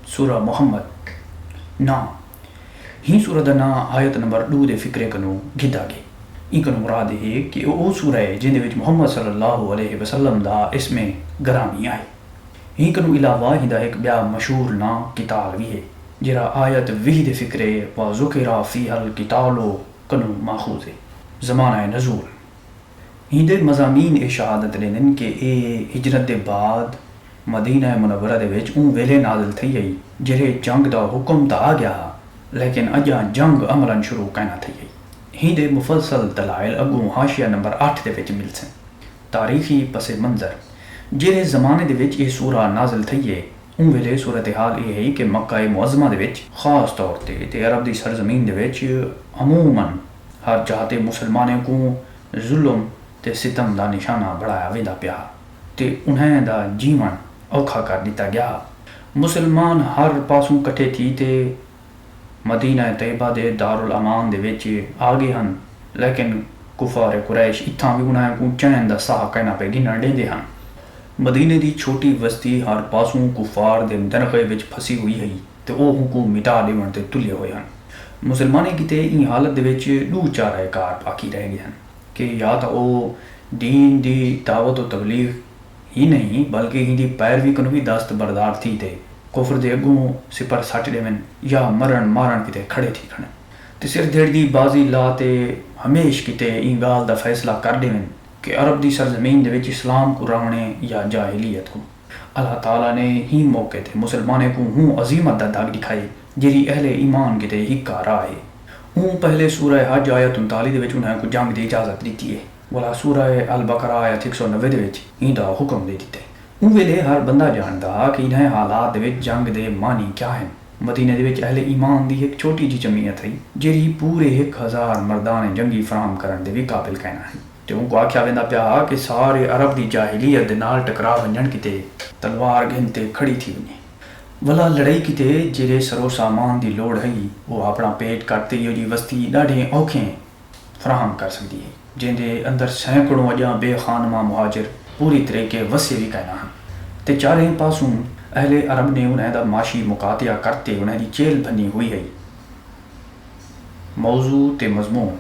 سورہ محمد نا ہی سورہ دا نا آیت نمبر 2 دے فکرے کنو گھدا گے. این کنو مراد ہے کہ او سورہ ہے جن دے وچ محمد صلی اللہ علیہ وسلم دا اس میں گرامی آئے. ہی کنو علاوہ ہی دا ایک بیا مشہور نا کتال بھی ہے جرا آیت 20 دے فکرے و ذکرہ فی الکتالو کنو ماخوذ ہے. زمانہ نزول ہی دے مضامین اے شہادت لینن کہ اے ہجرت دے بعد مدینہ منورہ دے وچ اون ویلے نازل تھی گئی جرے جنگ دا حکم تا آ گیا لیکن اجا جنگ عملاً شروع کینا تھی گئی. ہی دے مفصل دلائل اگوں حاشیہ نمبر 8 دے وچ مل سن. تاریخی پس منظر جرے زمانے دے وچ یہ سورہ نازل تھی ہے اون ویلے صورتحال یہ ہے کہ مکہ معظمہ دے وچ خاص طور تے عرب دی سرزمین دے وچ عموماً ہر جہاں تے مسلمانوں کو ظلم تے ستم دا نشانہ بڑھایا ویندا پیا تے انہیں دا جیون اوکھا کر دیتا گیا. مسلمان ہر پاسوں کٹھے تھی تے مدینہ طیبہ دے دارالامان دے وچ آگے ہن لیکن کفار قریش اتھاں بھی انہیں کو چین دا ساہ کہنا پہ گنن دیندے ہن. مدینہ دی چھوٹی بستی ہر پاسوں کفار دے درخے وچ پھسی ہوئی ہے تے او کو مٹا دیون تے تلے ہوئے ہن. مسلمانے کیتے این حالت دے وچ دو چارہ کار باقی رہ گئے ہن کہ یا تا او دین دی دعوت و تبلیغ ہی نہیں بلکہ ہی دی پیروی کنو بھی دست بردار تھی تے کفر دے اگوں سپر سٹ دے من یا مرن مارن کیتے کھڑے تھی کھڑے تے سر دیڑ دی بازی لا تے ہمیش کیتے این گال دا فیصلہ کر دے من کہ عرب دی سرزمین دے وچ اسلام کو رہنے یا جاہلیت کو. اللہ تعالیٰ نے ہی موقع تے مسلمانے کو ہوں عظیمت دا داغ دکھائے جری اہل ایمان کیتے ہکا راہ ہے. ہوں پہلے سورہ حج آیت 39 دے وچ انہیں کو جنگ دی اجازت دیتی ہے ولا سورہ البقرہ آیت 190 دے وچ این دا حکم دے دیتے. اون ویلے ہر بندہ جاندا کہ انہیں حالات دے وچ جنگ دے معنی کیا ہیں. مدینہ دے وچ اہل ایمان دی ایک چھوٹی جی جمعیت ہے جری پورے 1000 مردان جنگی فراہم کرن دے بھی قابل کہنا ہے تے ان کو آکھیا ویندا پیا کہ سارے عرب دی جاہلیت دے نال ٹکرا ونجن کیتے تلوار گھنتے کھڑی تھی ونجے ولا لڑائی کیتے جڑے سرو سامان دی لوڑ ہے وہ اپنا پیٹ کٹتے ہی جی وستی ڈاڈھے اوکھیں فراہم کر سکتی ہے جن دے اندر سینکڑوں اجاں بے خانمہ مہاجر پوری طریقے وسیع بھی کہنا ہیں تے چاریں پاسوں اہل عرب نے انہیں دا معاشی مقاطعہ کرتے انہیں دی چیل بنی ہوئی ہے. موضوع تے مضمون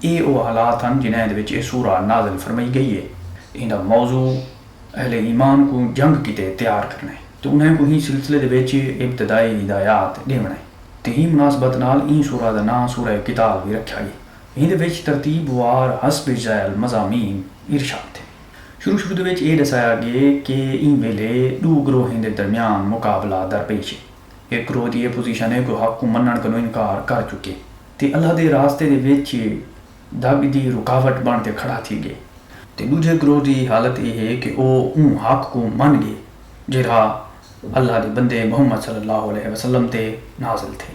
اے او حالات ہیں جنہیں دے وچ اے سورہ نازل فرمائی گئی ہے. ان دا موضوع اہل ایمان کو جنگ کیتے تیار کرنا ہے تو انہیں کو ہی سلسلے دے وچ ابتدائی ہدایات دیونا ہے تے ہی مناسبت نال این سورہ دا نام سورہ قتال بھی رکھا گیا. ان دے وچ ترتیب وار حسب ذیل مضامین ارشاد تھے. شروع دے وچ یہ دسایا گیا کہ این ویلے دو گروہاں دے درمیان مقابلہ درپیش ہے. ایک گروہ دی پوزیشن ہے کہ حق کو منن کنو انکار کر چکے تے اللہ دے راستے دے وچ دگ دی رکاوٹ بن کے کھڑا تھی گئے تے دوجے گروہ دی حالت یہ ہے کہ او اون حق کو من گئے جڑا اللہ دے بندے محمد صلی اللہ علیہ وسلم تے نازل تھے.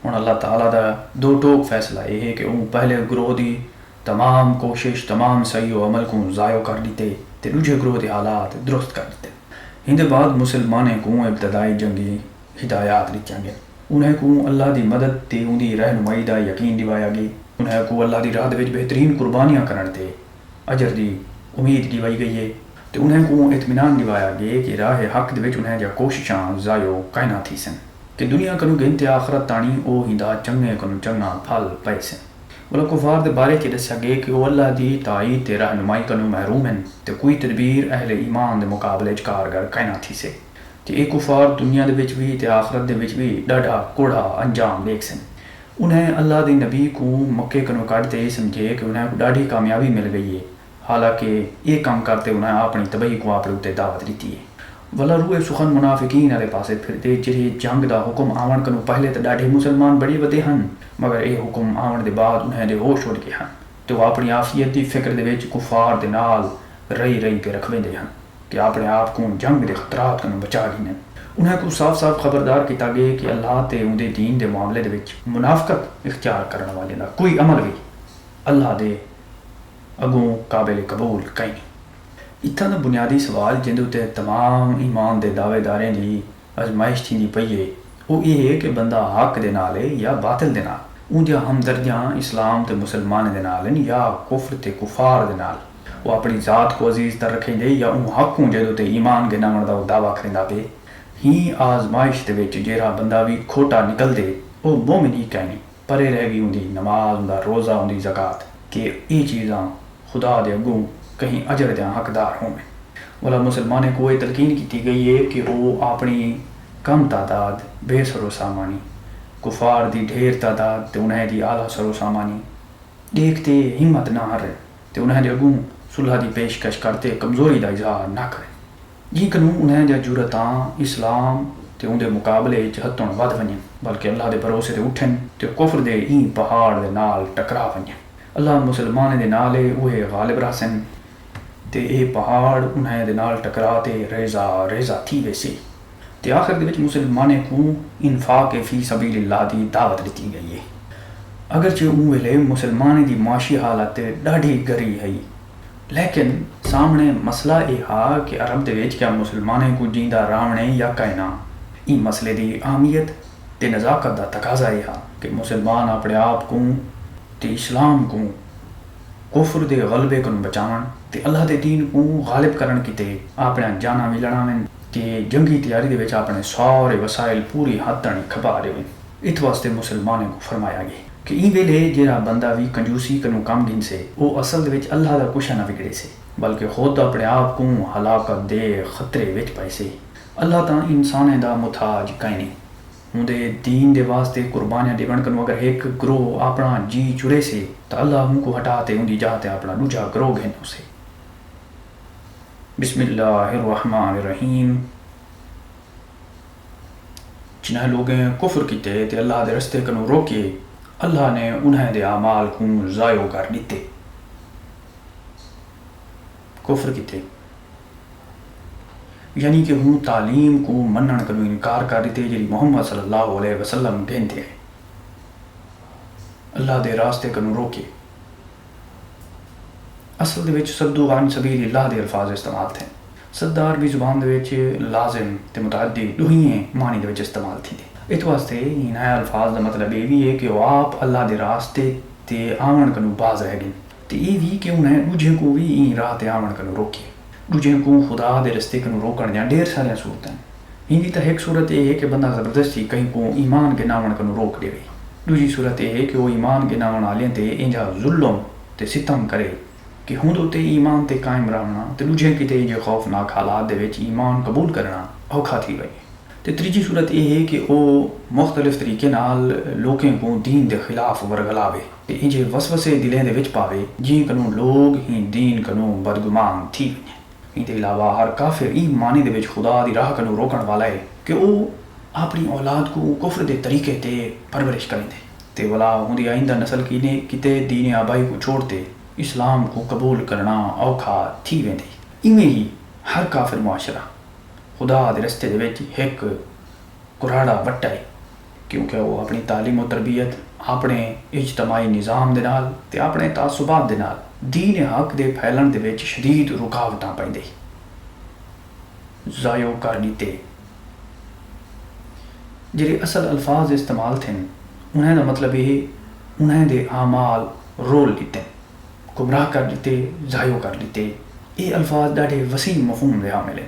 ہن اللہ تعالیٰ دا دو ٹوک فیصلہ یہ ہے کہ اون پہلے گروہ دی تمام کوشش تمام صحیح و عمل کو ضائع کر دیتے تے دوجے گروہ دے حالات درست کر دیتے. ان دے بعد مسلمانے کو ابتدائی جنگی ہدایات دیتیاں گئے. انہیں کو اللہ دی مدد تے ان دی رہنمائی دا یقین دیوایا گیا. انہیں کو اللہ دی راہ دے وچ بہترین قربانیاں کرن تے اجر دی امید دیوائی گئی ہے تے انہیں کو اطمینان دیوایا گیا کہ راہ حق دے وچ انہیں جا کوششاں ضائع کائنا تھی سن کہ دنیا کنو گن تے آخرت تانی او ہندا چنگے کنو چنگا پھل پئے سن. ولا کفار دے بارے چ دسیا گیا کہ وہ اللہ دی تائید تے رہنمائی کنو محروم ہیں تے کوئی تدبیر اہل ایمان دے مقابلے چ کارگر کائنا تھی سے تے اے کفار دنیا دے وچ بھی تے آخرت دے وچ بھی ڈاڈا کوڑا انجام دیکھ سن. انہیں اللہ دے نبی کو مکے کنو کاٹتے سمجھے کہ انہیں ڈاڈی کامیابی مل گئی ہے حالانکہ یہ کام کرتے انہیں اپنی تباہی کو اپنے اتنے دعوت دیتی ہے. ولا روئے سخن منافقین والے پاسے پھرتے جڑے جنگ دا حکم آون کنو پہلے تے ڈاڈے مسلمان بڑے ودے ہن مگر یہ حکم آون دے بعد انہیں دے ہوش اڑ گئے ہن تو وہ اپنی عافیت دی فکر دے وچ کفار دے نال رہی کے رکھویندے ہن کہ اپنے آپ کو جنگ دے خطرات کنو بچا گئے. انہیں کو صاف صاف خبردار کیتا گیا کہ اللہ تے ان دے دین دے معاملے دے وچ منافقت اختیار کرنے والے دا کوئی عمل بھی اللہ دے اگوں قابل قبول کہیں نہیں. اتنا دا بنیادی سوال جن دے تمام ایمان دے دعوے داریں دی آزمائش تھی پئی ہے وہ یہ ہے کہ بندہ حق دے نال ہے یا باطل دے نال. ان دیا ہمدردیاں اسلام تے مسلمان دے نال یا کفر تے کفار دے نال. وہ اپنی ذات کو عزیز تر رکھیں دے یا ان حق کو جدو تے ایمان کے نام دا دعویٰ کریں پہ ہی آزمائش دے وچ جیڑا بندہ بھی کھوٹا نکل دے وہ مومن ہی کہیں پرے رہ گئی ہوں نماز ہوں روزہ ہوں زکات کہ یہ چیزاں خدا دے اگوں کہیں اجر دیاں حقدار ہوں والا مسلمان کو یہ تلقین کی گئی ہے کہ وہ اپنی کم تعداد بے سر و سامانی کفار دی ڈھیر تعداد تے انہیں دی اعلیٰ سر و سامانی دیکھتے ہمت نہ ہارے تے انہیں دے اگوں صلح دی پیشکش کرتے کمزوری دا اظہار نہ کرے جی کنوں انہیں دے جرتاں اسلام تے ان دے مقابلے ہتھوں ود ونجن بلکہ اللہ دے بھروسے تے اٹھن تے کفر دے این پہاڑ دے نال ٹکرا ونجن اللہ مسلمان دے نالے اوہ غالب رہسن تے اے پہاڑ انہیں دے نال ٹکرا تے ریزا ریزا تھی ویسے تے آخر دے وچ مسلمانے کو انفاق فی سبیل اللہ دی دعوت دیتی گئی ہے اگرچہ اون ویلے مسلمان دی معاشی حالت ڈاڈھی گری ہے لیکن سامنے مسئلہ یہ ہا کہ عرب دے وچ کیا مسلمانے کو جیندہ راونے یا کائنا این مسئلے دی اہمیت تے نزاکت دا تقاضا یہ ہا کہ مسلمان اپنے آپ کو تے اسلام کو کفر دے غلبے کو بچاون تے اللہ دے دین کو غالب کرن کیتے اپنے جانا بھی لڑاون تے جنگی تیاری دے وچ اپنے سارے وسائل پوری حد تک کھپا رہے اس واسطے مسلمانوں کو فرمایا گیا کہ این ویلے جہاں بندہ بھی کنجوسی کنو کم گن سے وہ اصل دے وچ اللہ دا کچھ نہ بگڑے سے بلکہ خود اپنے آپ کو ہلاکت دے خطرے وچ پائے سے اللہ تا انسان دا محتاج کہیں نہیں ہوں دے دین دے واسطے قربانیاں دیون کنو اگر ایک گروہ اپنا جی چرے سے تو اللہ ان کو ہٹاتے ان دی جاتے اپنا دوجا گروہ گھن اسے بسم اللہ الرحمن الرحیم جنہیں لوگیں کفر کیتے تے اللہ دے رستے کنو روکے اللہ نے انہیں دے اعمال کو ضائع کر دیتے کفر کیتے یعنی کہ ہوں تعلیم کو منن کنو انکار کر دیتے جی محمد صلی اللہ علیہ وسلم گھنتے ہیں اللہ دے راستے کنو روکے اصل دے وچ صدو عن سبیل اللہ دے الفاظ استعمال تھے صدار بھی زبان دے وچ لازم تے متعدی دوہییں معنی دے وچ استعمال تھی اس واسطے انہیں الفاظ دا مطلب یہ بھی ہے کہ وہ آپ اللہ دے راستے تے آمن کنو باز رہ گئے تے یہ بھی کہ انہیں دوجے کو بھی این راہ تے آمن کنو روکے دوجے کو خدا دے رستے کنو روکن جا ڈیر سارے صورت ہیں ہندی تا ایک صورت یہ ہے کہ بندہ زبردستی کہیں کو ایمان کے نامن کنو روک دے گئی دوجی صورت یہ ہے کہ وہ ایمان کے نامن آلیں تے انجا ظلم تے ستم کرے کہ ہوں تو تے ایمان تے قائم رہنا تے دوجے کی تے یہ خوفناک حالات دے وچ ایمان قبول کرنا اوکھا تھی گئی تے تیجی صورت یہ ہے کہ وہ مختلف طریقے نال لوگوں کو دین دے خلاف ورگلاوے تے انجے وسوسے دلیں دے وچ پاوے جی کنو لوگ ہی دین کنو بدگمان تھی ونجے ان دے علاوہ ہر کافر ای معنی دے وچ خدا دی راہ کنو روکن والا ہے کہ وہ اپنی اولاد کو کفر دے طریقے تے پرورش کریں دے تے ولا ہوں دی آئندہ نسل کی نے کتے دین آبائی کو چھوڑتے اسلام کو قبول کرنا اوکھا تھی ویندے ایویں ہی ہر کافر معاشرہ خدا دے رستے دے وچ ایک کراڑا وٹا ہے کیونکہ وہ اپنی تعلیم و تربیت اپنے اجتماعی نظام دے نال تے اپنے تعصبات دے نال دین حق دے پھیلن دے وچ شدید رکاوٹاں پیندے ضائع کر دیتے جڑے اصل الفاظ استعمال تھے انہیں دا مطلب یہ انہیں دے اعمال رول دیتے گمراہ کر دیتے ضائع کر دیتے یہ الفاظ ڈاڑے وسیع مفہوم دے حامل ہیں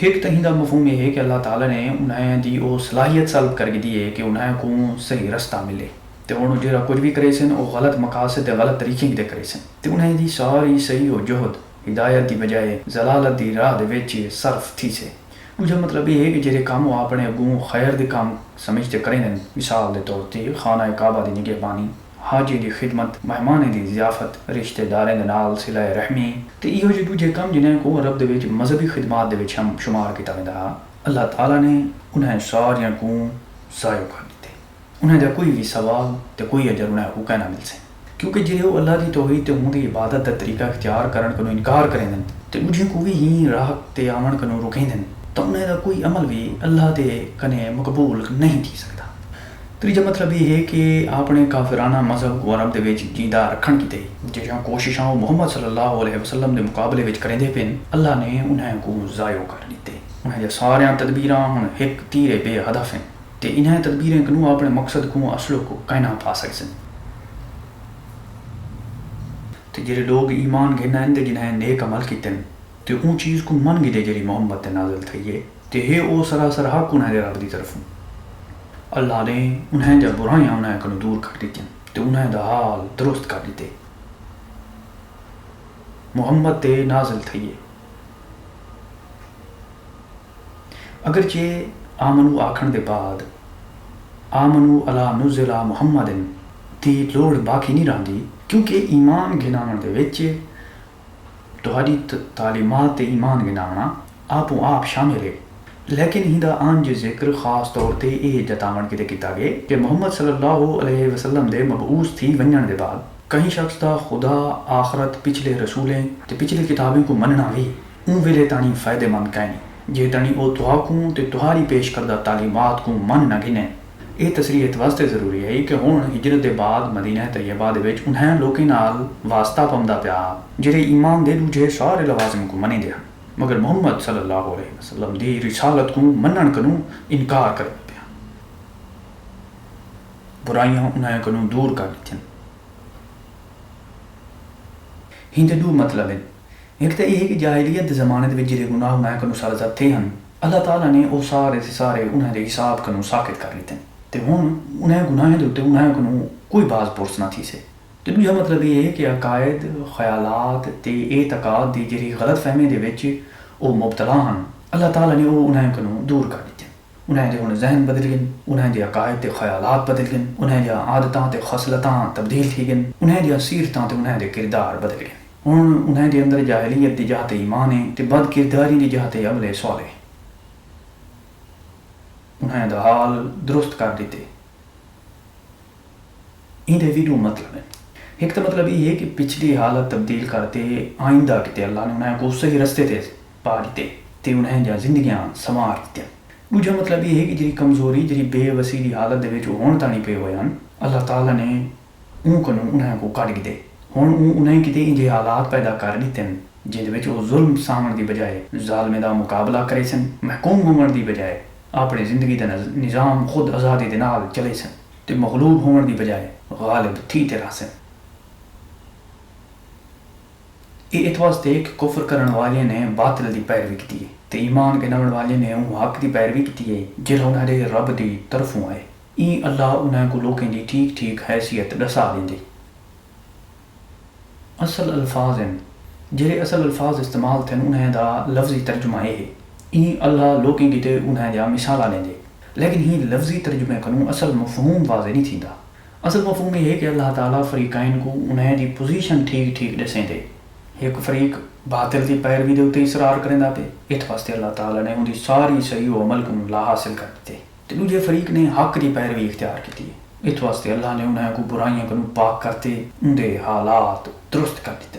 ایک تہیں دا مفہوم یہ ہے کہ اللہ تعالیٰ نے انہیں دی وہ صلاحیت سلب کر دی ہے کہ انہیں کو صحیح رستہ ملے تے انہوں جڑا کچھ بھی کرے سن وہ غلط مقاصد تے غلط طریقے دے کرے سن تے انہیں دی ساری صحیح و جہد ہدایت دی بجائے ضلالت دی راہ دے وچ صرف تھی سے مجھے مطلب یہ ہے کہ جڑے کام وہ اپنے اگوں خیر دے کام سمجھتے کریں مثال دے طور تے خانہ کعبہ دی نگہبانی حاجی دی خدمت مہمان دی ضیافت رشتہ داریں دے نال صلہ رحمی تے ایہو جے دوجے کام جنہیں کو عرب دے وچ مذہبی خدمات دے وچ ہم شمار کیتا ویندا اللہ تعالیٰ نے انہیں ساریاں کو ضائع کر دیتے انہیں دا کوئی بھی ثواب تے کوئی اجر انہیں کو کہنا مل سے کیونکہ جے وہ اللہ دی توحید تے ان دی عبادت دا طریقہ اختیار کرن کنو انکار کریں دن تے دوجے کو بھی ہی راہ تے آمن کنو روکیں دن تو انہیں دا کوئی عمل بھی اللہ دے کنے مقبول نہیں تھی سکتا تیجا مطلب یہ ہے کہ اپنے کافرانہ مذہب کو عرب دے وچ جیندہ رکھن کیتے جہاں کوششاں محمد صلی اللہ علیہ وسلم دے مقابلے وچ کریں دے پن اللہ نے انہیں کو ضائع کر دیتے انہیں دے ساریاں تدبیراں ہن ایک تیرے بے ہدف ہیں تے انہیں تدبیریں کنو اپنے مقصد کو اصلوں کو کائنا پا سکسن تے جڑے لوگ ایمان گھنائیں دے جنہیں نیک عمل کیتے تے اون چیز کو من گئے جڑی محمد تے نازل تھی ہے تے ہے او سراسر حق انہیں دے رب دی طرفوں. اللہ نے انہیں جا برائیاں انہیں کنو دور کر دیتیں تے انہیں دا حال درست کر دیتے. محمد تے نازل تھئیے. اگرچہ آمنو آکھن دے بعد آمنو علی نزل محمد دی لوڑ باقی نہیں رہندی، کیونکہ ایمان گھناون دے وچ تہاڈی تعلیمات تے ایمان گھناونا آپوں آپ شامل ہے. لیکن ہیندا آنج ذکر خاص طور تے یہ جتاون کیتا گئے کہ محمد صلی اللہ علیہ وسلم دے مبعوث تھی ونجن دے بعد کہیں شخص دا خدا آخرت پچھلے رسولیں تے پچھلی کتابیں کو مننا بھی اون ویلے تانی فائدے مند کہیں جے تانی او تہاکوں تے تہاری پیش کردہ تعلیمات کو من نہ گھنے. یہ تصریح اس واسطے ضروری ہے کہ ہن ہجرت دے بعد مدینہ طیبہ دے وچ انہیں لوکاں نال واسطہ پوندا پیا جڑے ایمان دے دوجے سارے لوازم کو منی دے، مگر محمد صلی اللہ علیہ وسلم دی رسالت کو منن کنوں انکار کر پیا. برائیاں انہیں کنوں دور کر دیتیں. ہندے دو مطلب ہیں. ایک تو یہ ہے کہ جاہلیت دے زمانے دے وچ جڑے گناہ انہیں کنوں سرزد تھے ہن، اللہ تعالیٰ نے وہ سارے انہیں دے حساب کنوں ساکت کر لیتے ہیں تے ہن انہیں گناہ دے اوتے انہیں کنوں کوئی باز پرس نہ تھی سے. تے دوجا مطلب یہ ہے کہ عقائد، خیالات تے اعتقاد دی جڑی غلط فہمی دے وچ وہ مبتلا ہن، اللہ تعالیٰ نے وہ انہیں کنوں دور کر دیتے ہیں. انہیں دے ذہن بدل گئے، انہیں دے عقائد تے خیالات بدل گئے، انہیں دے عادتاں تے خصلتاں تبدیل تھی گئے، انہیں دے سیرتاں تے انہیں دے کردار بدل گئے. ہن انہیں دے اندر جاہلیت دی جہت ایمان ہے تے بد کرداری دی جہت عمل صالح. انہیں دا حال درست کر دیتے. ان دے بھی دو مطلب ہیں. ایک تو مطلب یہ ہے کہ پچھلی حالت تبدیل کرتے آئندہ کتے اللہ نے انہیں کو صحیح رستے تے پا دیتے تے انہیں جا زندگیاں سنوار دیتے. دوجا مطلب یہ ہے کہ جی کمزوری جی بے وسی دی حالت دے وچ ہون تانی پے ہوئے ہیں، اللہ تعالیٰ نے اون کنوں انہیں کو کٹ دیتے. ہن انہیں کتے انجے حالات پیدا کر دیتے ہیں جن دے وچ وہ ظلم سامن دی بجائے ظالم دا مقابلہ کرے سن، محکوم ہون دی بجائے اپنے زندگی دا نظام خود آزادی دے نال چلے سن تے مغلوب ہون دی بجائے غالب تھی تے رہ سن. یہ اس واسطے کہ کفر کرن والے نے باطل دی پیروی کی ہے تے ایمان گھناون والے نے حق دی پیروی کی ہے جڑا انہاں دے رب دی طرفوں ہے. این اللہ انہیں کو لوکاں دی ٹھیک ٹھیک حیثیت دسا دیندے. اصل الفاظ ہیں جڑے اصل الفاظ استعمال تھے انہیں دا لفظی ترجمہ ہے. این اللہ لوکاں کیتے انہیں دا مثال لیندے، لیکن ہی لفظی ترجمے کنوں اصل مفہوم واضح نہیں تھیندا. اصل مفہوم یہ ہے کہ اللہ تعالیٰ فریقین کو انہیں دی پوزیشن ٹھیک ٹھیک دسیں دے. ایک فریق باطل دی پیروی دے اوتے اصرار کریندا پے، اس واسطے اللہ تعالیٰ نے ان دی ساری صحیح و عمل کو لا حاصل کر دیتے تے دوجے فریق نے حق دی پیروی اختیار کی ہے. اس واسطے اللہ نے انہیں کو برائیاں کو پاک کرتے ان دے حالات درست کر دیتے.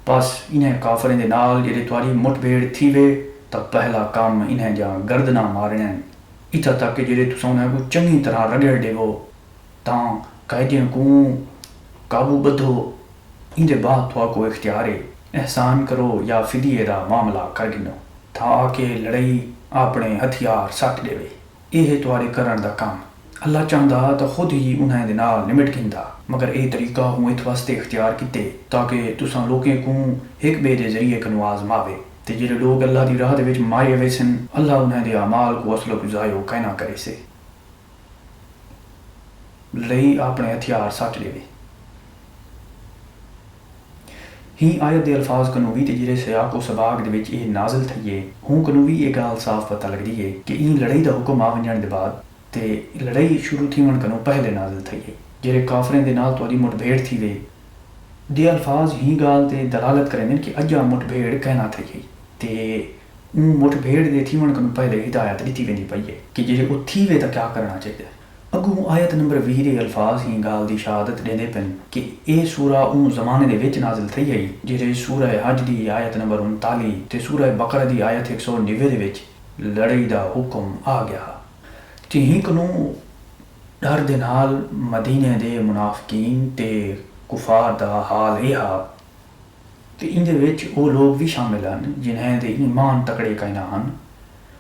بس انہیں کافریں دے نال جڑے تواڈی مٹ بھیڑ تھی وے تا پہلا کام انہیں جا گردنا مارنا اتھا تک کہ جڑے تساں انہیں کو چنگی طرح رگڑ دے وہ تاں قیدیاں کو قابو بدھو. ان دے بعد تھوا کو اختیار ہے احسان کرو یا فدیے دا معاملہ کر گنو تاکہ لڑائی اپنے ہتھیار سٹ دے وے. یہ ہے تواڈے کرن دا کام. اللہ چاہندا تو خود ہی انہیں دے نال نمٹ گندا، مگر اے طریقہ ہوں اس واسطے اختیار کیتے تاکہ تساں لوکاں کو ایک بے دے ذریعے کنو آزماوے تے جڑے لوگ اللہ دی راہ دے وچ مارے ہوئے سن اللہ انہیں دے اعمال کو اصل کو ضائع کینا کرے سے لڑائی اپنے ہتھیار سٹ دے وے. ہی آیت دے الفاظ کنو بھی تے جڑے سیاق و سباق دے وچ یہ نازل تھئیے ہوں کنو بھی یہ گال صاف پتہ لگدی ہے کہ این لڑائی دا حکم آ ونجن دے بعد تے لڑائی شروع تھی ون کنو پہلے نازل تھئیے. جڑے کافریں دے نال تواڈی مٹ بھیڑ تھی وے دے الفاظ ہی گال تے دلالت کریں کہ اجا مٹ بھیڑ کہنا تھئیے تے اون مٹ بھیڑ دے تھی ون کنو پہلے ہدایت دیتی ویندی پئی ہے کہ جڑے او تھی وے تا کیا کرنا چاہیے. اگوں آیت نمبر 20 دے الفاظ ہی گال دی شہادت دیندے پن کہ اے سورہ اون زمانے دے وچ نازل تھی ہے جڑے سورہ حج دی آیت نمبر 39 تے سورہ بقرہ دی آیت 190 دے وچ لڑائی دا حکم آ گیا. تے ہی کنوں ڈر دے نال مدینے دے منافقین تے کفار دا حال یہ ہا تے ان دے وچ او لوگ بھی شامل ہیں جنہیں دے ایمان تکڑے کائنا ہن.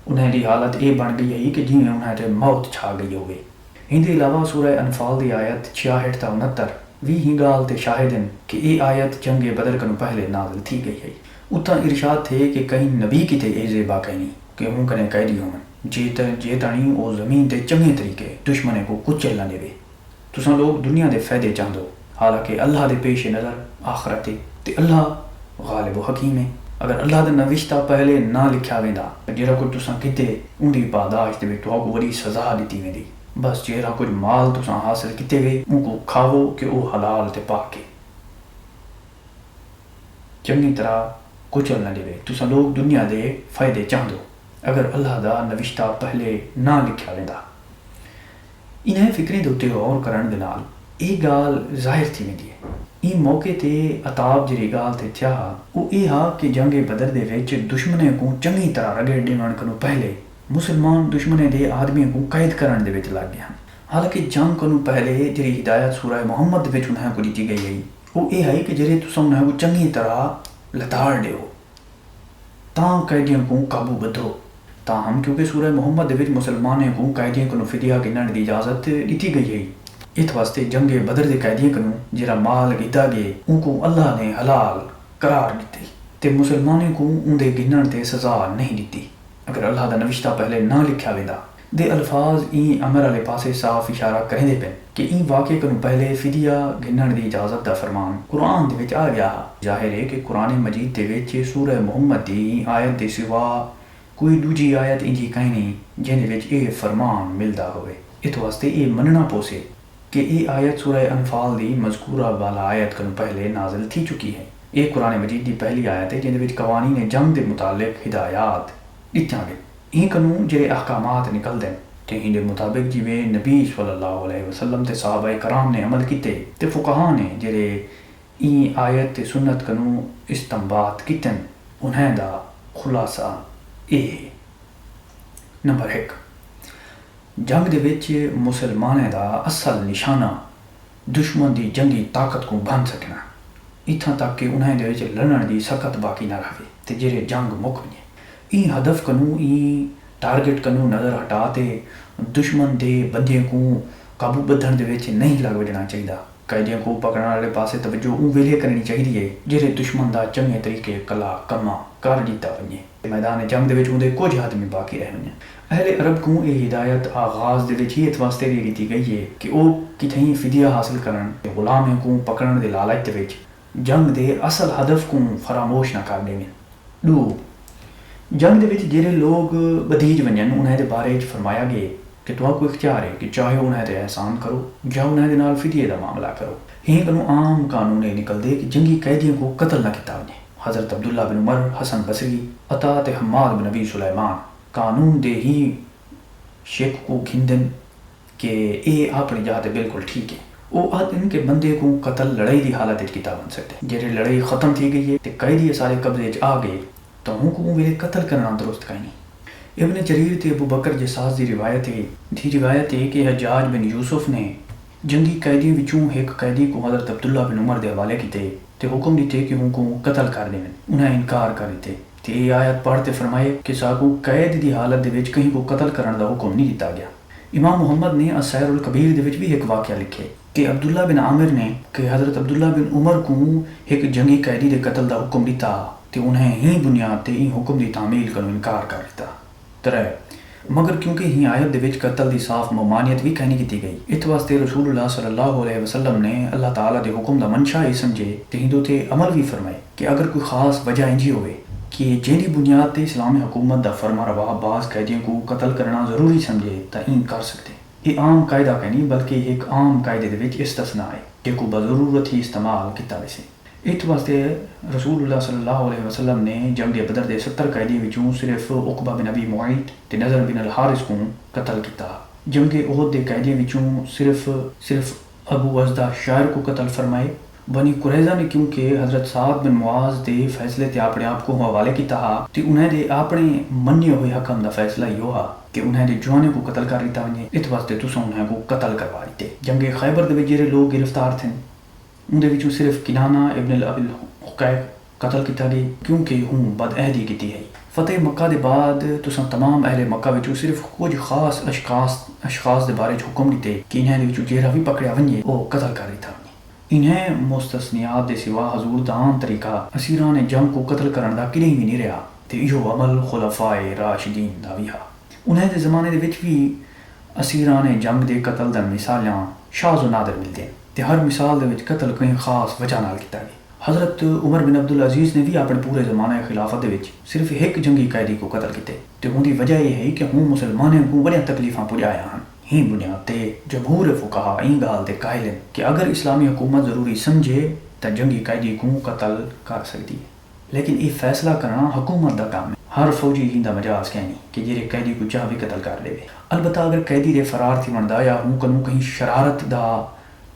انہیں دی حالت یہ بن گئی ہے کہ جیویں انہیں تے موت چھا گئی ہوئے. ان دے علاوہ سورہ انفال دی آیت 66 تا 69 بھی ہی گال تے شاہد ہیں کہ یہ آیت جنگ بدر کنو پہلے نازل تھی گئی ہے. اتنا ارشاد تھے کہ کہیں نبی کتے اے زیبا کہیں کہ ہوں کنے قیدی ہوں جے تانی او زمین تے چنگے طریقے دشمنے کو کچھ چلنا دے تساں لوگ دنیا دے فائدے چاہدو حالانکہ اللہ دے پیش نظر آخرت تے اللہ غالب و حکیم ہے. اگر اللہ دا نوشتہ پہلے نہ لکھیا ویندا جہڑا کچھ تساں کیتے ان دی پاداش دے وچ تہاکو بڑی سزا دتی ویندی. بس جہڑا کچھ مال تساں حاصل کیتے وے ان کو کھاو کہ او حلال تے پاک ہے چنگی طرح کچل نہ دے. تساں لوگ دنیا دے فائدے چاہدو اگر اللہ دا نوشتہ پہلے نہ لکھیا ویندا. انہیں فکریں دے اتتے غور کرن دے نال یہ گال ظاہر تھی ویندی ہے. این موقع تے عطاب جڑی گال تے تھیا وہ یہ ہا کہ جنگ بدر دے وچ دشمنے کو چنگی طرح رگڑ ڈیون کنوں پہلے مسلمان دشمنے دے آدمی کو قید کرن دے وچ لگ گیا. حالانکہ جنگ کنوں پہلے جڑی ہدایت سورہ محمد دے وچ انہاں کو دتی گئی ہے وہ یہ ہے کہ جڑے تساں انہاں کو چنگی طرح لتاڑ دیو تاں قیدیاں کو قابو بدھو. تاہم کیونکہ سورہ محمد دے وچ مسلمانوں کو قیدیاں کو فدیہ گنن دی اجازت دتی گئی ہے اس واسطے جنگ بدر دے قیدیاں کنوں جڑا مال گیتا گئے ان کو اللہ نے حلال قرار دیتے تے مسلمانوں کو ان دے گنن تے سزا نہیں دیتی اگر اللہ دا نوشتہ پہلے نہ لکھیا ویندا. دے الفاظ این امر والے پاسے صاف اشارہ کریندے پن کہ این واقعے کنوں پہلے فدیہ گنن دی اجازت دا فرمان قرآن دے وچ آ گیا. ظاہر ہے کہ قرآن مجید دے وچ سورہ محمد دی آیت دے سوا کوئی دوجی آیت انجی کہیں نہیں جن وچ یہ فرمان ملدا ہوئے. اس واسطے یہ مننا پوسے کہ یہ آیت سورہ انفال دی مذکورہ والا آیت کنوں پہلے نازل تھی چکی ہے. یہ قرآن مجید دی پہلی آیت ہے جن وچ قوانین جنگ دے متعلق ہدایات دتیاں گئے. این کنوں جڑے احکامات نکل دیں تے ان دے مطابق جویں نبی صلی اللہ علیہ وسلم تے صحابہ کرام نے عمل کیتے تے فقہاء نے جڑے این آیت تے سنت کنوں استنباط کیتن انہاں دا خلاصہ یہ ہے. نمبر 1 جنگ دے وچ مسلمانوں دا اصل نشانہ دشمن دی جنگی طاقت کو بن سکنا اتھاں تک کہ انہیں دے وچ لڑن دی سخت باقی نہ رہے تے جڑے جنگ مک ونجے. این ہدف کنوں این ٹارگٹ کنوں نظر ہٹا تے دشمن دے بندے کو قابو بدھن دے وچ نہیں لگ وجنا چاہیے. قیدیاں کو پکڑن والے پاسے توجہ اون ویلے کرنی چاہیے جڑے دشمن دا چنگے طریقے کلا کما کر دیتا ونجے. میدان جنگ دے وچ اون دے کچھ آدمی باقی رہ ونجے. اہل عرب کو یہ ہدایت آغاز دے وچ ہی اس واسطے دیتی گئی ہے کہ او کتھیں فدیہ حاصل کرن غلام کو پکڑن دے لالچ دے وچ جنگ دے اصل ہدف کو فراموش نہ کر دیں. 2 جنگ دے وچ جڑے لوگ بدیج ونجن انہاں دے بارے وچ فرمایا گیا کہ تہاں کو اختیار ہے کہ چاہے انہاں تے احسان کرو یا انہاں دے نال فدیے دا معاملہ کرو. ہی کنوں عام قانون یہ نکل دے کہ جنگی قیدیوں کو قتل نہ کیتا ونجے. حضرت عبداللہ بن عمر، حسن بصری، عطا تے حماد بن نبی سلیمان قانون دے ہی شک کو گھندن کہ اے اپنی جہت بالکل ٹھیک ہے. وہ ان کے بندے کو قتل لڑائی دی حالت وچ کیتا بن سکتے جڑے لڑائی ختم تھی گئی ہے تے قیدی سارے قبضے وچ آ گئے تو ہوں کو ویلے قتل کرنا درست کہیں نہیں. ابن جریر تے ابو بکر جساس دی روایت ہے کہ حجاج بن یوسف نے جنگی قیدیوں وچوں ایک قیدی کو حضرت عبداللہ بن عمر دے حوالے کیتے تے حکم دیتے کہ ہوں کو قتل کر دیں. انہیں انکار کر دیتے تے یہ آیت پڑھتے فرمائے کہ ساکو قید دی حالت دے وچ کہیں کو قتل کرن دا حکم نہیں دیتا گیا. امام محمد نے السیر الکبیر دے وچ بھی ایک واقعہ لکھے کہ عبداللہ بن عامر نے کہ حضرت عبداللہ بن عمر کو ایک جنگی قیدی دے قتل دا حکم دیتا تے انہیں ہی بنیاد تے این حکم دی تعمیل کنو انکار کر دیتا. 3 مگر کیونکہ ہی آیت دے وچ قتل دی صاف ممانعت بھی کہنی کیتی گئی اس واسطے رسول اللہ صلی اللہ علیہ وسلم نے اللہ تعالیٰ دے حکم دا منشا ہی سمجھے تے ہندو تے عمل بھی فرمائے کہ اگر کوئی خاص وجہ انجی ہوئے کہ جیڑی بنیاد تے اسلامی حکومت دا فرما روا بعض قیدیوں کو قتل کرنا ضروری سمجھے تا این کر سکتے. یہ عام قاعدہ کہ نہیں بلکہ ایک عام قاعدے دے وچ استثناء ہے کہ کو بضرورت ہی استعمال کیتا ویسے. اس واسطے رسول اللہ صلی اللہ علیہ وسلم نے جنگ بدر دے 70 قیدیوں وچوں صرف عقبہ بن ابی معیط تے نضر بن الحارث کو قتل کیتا. جنگ احد دے قیدیوں وچوں صرف ابو ازدہ شاعر کو قتل فرمائے. بنی قریظہ نے کیونکہ حضرت سعد بن معاذ دے فیصلے تے اپنے آپ کو حوالے کیتا ہا تے انہیں دے اپنے مننے ہوئے حکم دا فیصلہ یہ ہوا کہ انہیں دے جوانے کو قتل کر لیتا ونجے. اس واسطے تساں انہیں کو قتل کروا دیتے. جنگ خیبر دے وچ جڑے لوگ گرفتار تھے ان دے وچوں صرف کنانہ ابن الابل حقیق قتل کیتا گیا کیونکہ ہوں بد عہدی کیتی ہے. فتح مکہ دے بعد تساں تمام اہل مکہ وچوں صرف کچھ خاص اشخاص دے بارے حکم دیتے کہ انہیں دے وچوں جیڑا بھی پکڑیا ونجے وہ قتل کر دیتا. انہیں مستثنیات دے سوا حضور دا عام طریقہ اسیران جنگ کو قتل کرن دا کدی بھی نہیں رہا تے ایہو عمل خلفائے راشدین دا بھی ہا۔ انہیں دے زمانے دے وچ بھی اسیران جنگ دے قتل دا مثالاں شاذ و نادر ملدے ہیں تے ہر مثال دے وچ قتل کوئی خاص وجہ نال کیتا گیا۔ حضرت عمر بن عبدالعزیز نے بھی اپنے پورے زمانہ خلافت دے وچ صرف ایک جنگی قیدی کو قتل کیتے تے ان دی وجہ یہ ہے کہ ہوں مسلمانوں کو بڑی تکلیفاں پہنچایا ہن۔ ہی بنیاد تے جمہور فقہا این گال دے قائل ہیں کہ اگر اسلامی حکومت ضروری سمجھے تو جنگی قیدی کو قتل کر سکتی ہے، لیکن یہ فیصلہ کرنا حکومت دا کام ہے۔ ہر فوجی ہی دا مجاز کہنی کہ جیرے قیدی کو چاہ بھی قتل کر لے۔ البتہ اگر قیدی دے فرار تھی بندا یا ہوں کنوں کہیں شرارت دا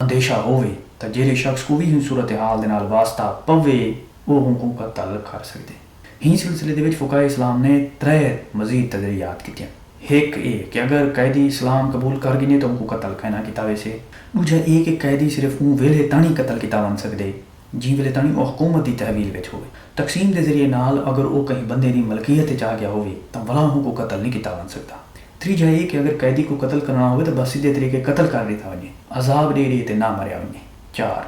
اندیشہ ہوئے تو جیرے شخص کو بھی ہی صورتحال دے نال واسطہ پوے وہ ہوں کو قتل کر سکتے۔ ہی سلسلے دے وچ فقہائے اسلام نے 3 مزید تجریات کیتے ہیں۔ ایک یہ کہ اگر قیدی اسلام قبول کر گئے تو ان کو قتل کہنا کیتا ویسے۔ دوجا یہ کہ قیدی صرف اون ویلے تانی قتل کیتا بن سکدے جی ویلے تانی وہ حکومت دی تحویل وچ ہوئے۔ تقسیم دے ذریعے نال اگر وہ کہیں بندے دی ملکیت چ آ گیا ہوئے تو بلا ان کو قتل نہیں کیتا بن سکتا۔ تیجا یہ کہ اگر قیدی کو قتل کرنا ہوئے تو بس سیدھے طریقے قتل کر دیتا ونجے، عذاب دے دے تے نہ مریا ونجے۔ 4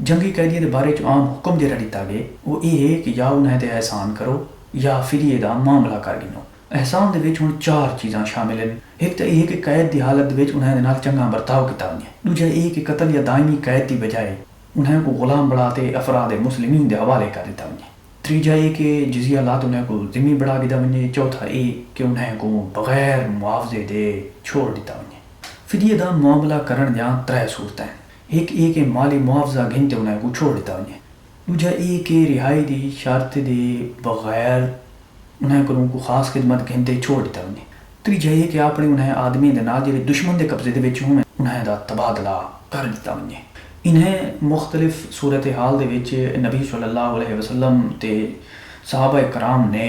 جنگی قیدی دے بارے چ عام حکم جڑا دیتا گیا وہ یہ ہے کہ یا انہیں تے احسان کرو یا فدیے دا معاملہ کر گنو۔ احسان دے وچ ہن 4 چیزاں شامل ہیں۔ ایک تو یہ کہ قید دی حالت وچ انہیں دے نال چنگا برتاؤ کیتا ونجے۔ دوجا یہ کہ قتل یا دائمی قید دی بجائے انہیں کو غلام بنا تے افراد مسلمین دے حوالے کر دیتا ونجے۔ تیجا یہ کہ جزیہ لات انہیں کو ذمہ بڑھا دیتا ونجے۔ چوتھا یہ کہ انہیں کو بغیر معاوضے دے چھوڑ دیتا ونجے۔ فدیے دا معاملہ کرن دیاں 3 صورتیں ہیں۔ ایک یہ کہ مالی معاوضہ گھن تے انہیں کو چھوڑ دیتا ونجے۔ دوجا یہ کہ رہائی دی شرط دے بغیر انہیں کو خاص خدمت گھن تے چھوڑ دیتا ونجے۔ تیجا یہ کہ اپنے انہیں آدمی دے نال جڑے دشمن دے قبضے دے وچ ہوئے انہیں دا تبادلہ کر دیتا ونجے۔ انہیں مختلف صورتحال دے وچ نبی صلی اللہ علیہ وسلم تے صحابہ کرام نے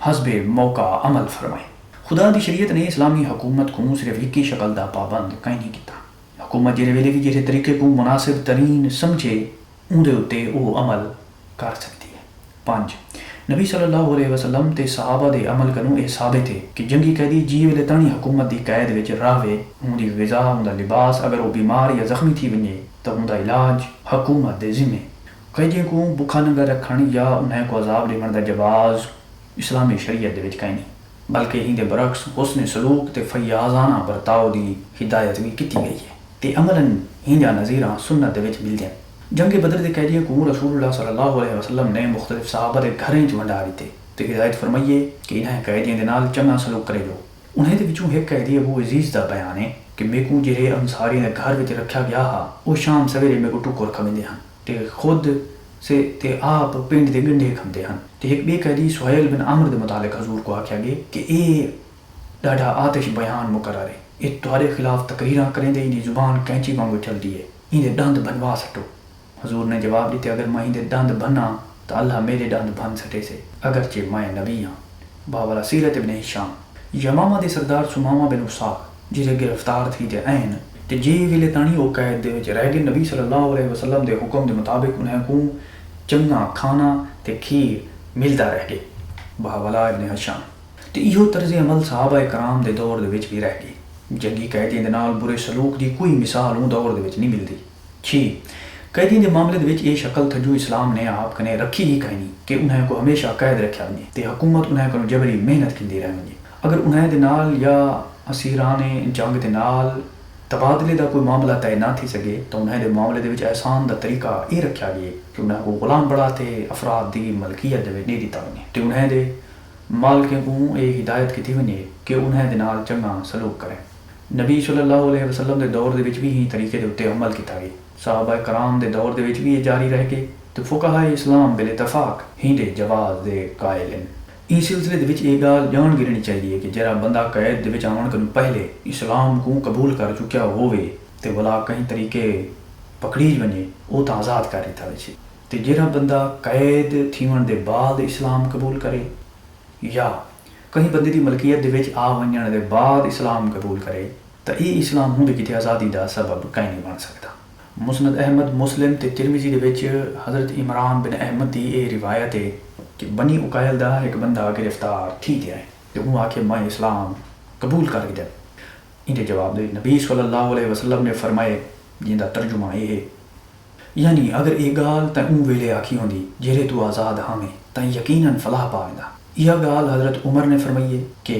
حسب موقع عمل فرمائے۔ خدا دی شریعت نے اسلامی حکومت کو صرف ایک ہی شکل دا پابند کہیں نہیں کیتا۔ حکومت جڑے ویلے بھی جیسے طریقے کو مناسب ترین سمجھے اون دے اتے وہ عمل کر سکتی ہے۔ 5 نبی صلی اللہ علیہ وسلم تے صحابہ دے عمل کنوں یہ ثابت ہے کہ جنگی قیدی جی ویلے تانی حکومت دی قید وچ راوے اون دی غذا اون دا لباس اگر وہ بیمار یا زخمی تھی ونجے تو اون دا علاج حکومت دے ذمے۔ قیدی کو بکھا ننگا رکھن یا انہیں کو عذاب دیون دا جواز اسلامی شریعت دے وچ کہیں نہیں، بلکہ ہی دے برعکس حسن سلوک تے فیاضانہ برتاؤ دی ہدایت بھی کیتی گئی ہے تے عملاً ہی دا نظیراں سنت دے وچ ملدے ہیں۔ جنگ بدر دے قیدیوں کو رسول اللہ صلی اللہ علیہ وسلم نے مختلف صحابہ دے گھریں چ ونڈا دیتے تے ہدایت فرمائیے کہ انہیں قیدیوں دے نال چنگا سلوک کرے جو۔ انہیں دے وچوں ایک قیدی ابو عزیز دا بیان ہے کہ میں کو جڑے انصاری دے گھر وچ رکھیا گیا ہا وہ شام سویرے میں کو ٹکر کھوندے ہن تے خود سے تے آپ پنڈ دے گنڈے کھندے ہن۔ تے ایک بے قیدی سہیل بن عمرو دے متعلق حضور کو آکھیا گیا کہ اے ڈاڈا آتش بیان مقرر ہے، یہ تہاڈے خلاف تقریراں کریں دے دی زبان کینچی وانگو چلدی ہے، ان دے دند بنوا سٹو۔ حضور نے جواب دیتے اگر میں دے دند بننا تو اللہ میرے دند بن سٹے سے، اگرچہ میں نبی ہاں۔ باولا سیرت ابن ہشام یمامہ دے سردار سمامہ بن اساق جسے گرفتار تھی تے این تے جی ویلے تانی وہ قید دے وچ رہ گئے، نبی صلی اللہ علیہ وسلم دے حکم دے مطابق انہیں کو چنگا کھانا تے کھیر ملتا رہ گئے۔ باولا ابن ہشام تے ایہو طرز عمل صحابہ کرام دے دور دے وچ بھی رہ گئی۔ جنگی قیدیاں دے نال برے سلوک دی کوئی مثال اون دور دے وچ نہیں ملدی۔ 6 قیدیاں دے معاملے دے وچ یہ شکل تھجو اسلام نے آپ کنے رکھی ہی کہیں نہیں کہ انہیں کو ہمیشہ قید رکھیا ونجے تے حکومت انہیں کو جبری محنت کیندی رہ ونجے۔ اگر انہیں دے نال یا اسیران جنگ دے نال تبادلے دا کوئی معاملہ طے نہ تھی سکے تو انہیں دے معاملے دے وچ احسان دا طریقہ یہ رکھیا گیا کہ انہیں کو غلام بڑھا تے افراد دی ملکیت دے وچ نہیں دیتا ونجے تے انہیں دے مالکیں کو یہ ہدایت کیتی ونجے کہ انہیں دے نال چنگا سلوک کریں۔ نبی صلی اللہ علیہ وسلم دے دور دے وچ بھی ہی طریقے دے اتے عمل کیتا گیا۔ صحابہ کرام دے دور دے وچ بھی یہ جاری رہ گئے تو فقہاء اسلام بالاتفاق ہی دے جواز دے قائل ہیں۔ اس سلسلے دے وچ یہ گال جان گرنی چاہیے کہ جڑا بندہ قید دے وچ آون کنوں پہلے اسلام کو قبول کر چکیا ہووے تے بلا کہیں طریقے پکڑی ونجے وہ تو آزاد کر دیتا ویسے تے جڑا بندہ قید تھیون دے بعد اسلام قبول کرے یا کہیں بندے دی ملکیت دے وچ آ ونجن دے بعد اسلام قبول کرے تو یہ اسلام ہوں بھی کتے آزادی دا سبب کہیں نہیں بن سکتا۔ مسند احمد مسلم تے ترمذی دے وچ حضرت عمران بن احمد دی یہ روایت ہے کہ بنی اقائل دا ایک بندہ گرفتار تھی دیا ہے تے وہ آکھے میں اسلام قبول کر گیا۔ ان دے جواب دے نبی صلی اللہ علیہ وسلم نے فرمائے جن دا ترجمہ یہ ہے یعنی اگر یہ گال تے اون ویلے آکھی ہوندی جہرے تو آزاد ہاویں تے یقیناً فلاح پاویندا۔ یہ گال حضرت عمر نے فرمائی ہے کہ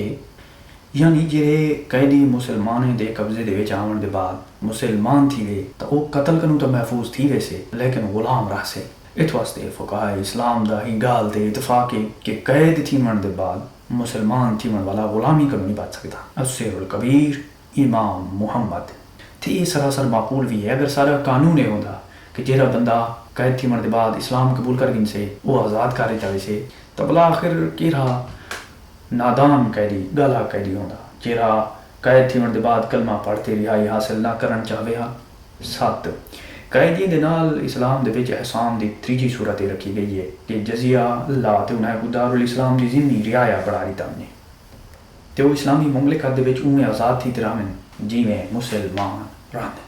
یعنی جہرے قیدی مسلمانوں دے قبضے دے وچ آون دے بعد مسلمان تھی گئے تو وہ قتل کنوں تو محفوظ تھی ویسے لیکن غلام رہ سے۔ اس واسطے فقہاء اسلام دا ہی گال تے اتفاق ہے کہ قید تھیون دے بعد مسلمان تھیون والا غلامی کنوں نہیں بچ سکتا۔ السیر الکبیر امام محمد تھی یہ سراسر معقول بھی ہے اگر سارا قانون یہ ہوندا کہ جہرا بندہ قید تھیون دے بعد اسلام قبول کر گن سے وہ آزاد کر چاہے سے تو بلا آخر کیرا نادان قیدی گالا قیدی ہوندا جہرا قید تھیون دے بعد کلمہ پڑھتے رہائی حاصل نہ کرن چاہے ہا۔ 7 قیدی دے نال اسلام دے وچ احسان دی تیجی صورت رکھی گئی ہے کہ جزیہ اللہ تے انہیں کو دارالاسلام دی ضمنی رعایا بڑھا دیتا نے تے وہ اسلامی مملکت دے وچ اویں آزاد تھی رہن جیویں مسلمان رہن۔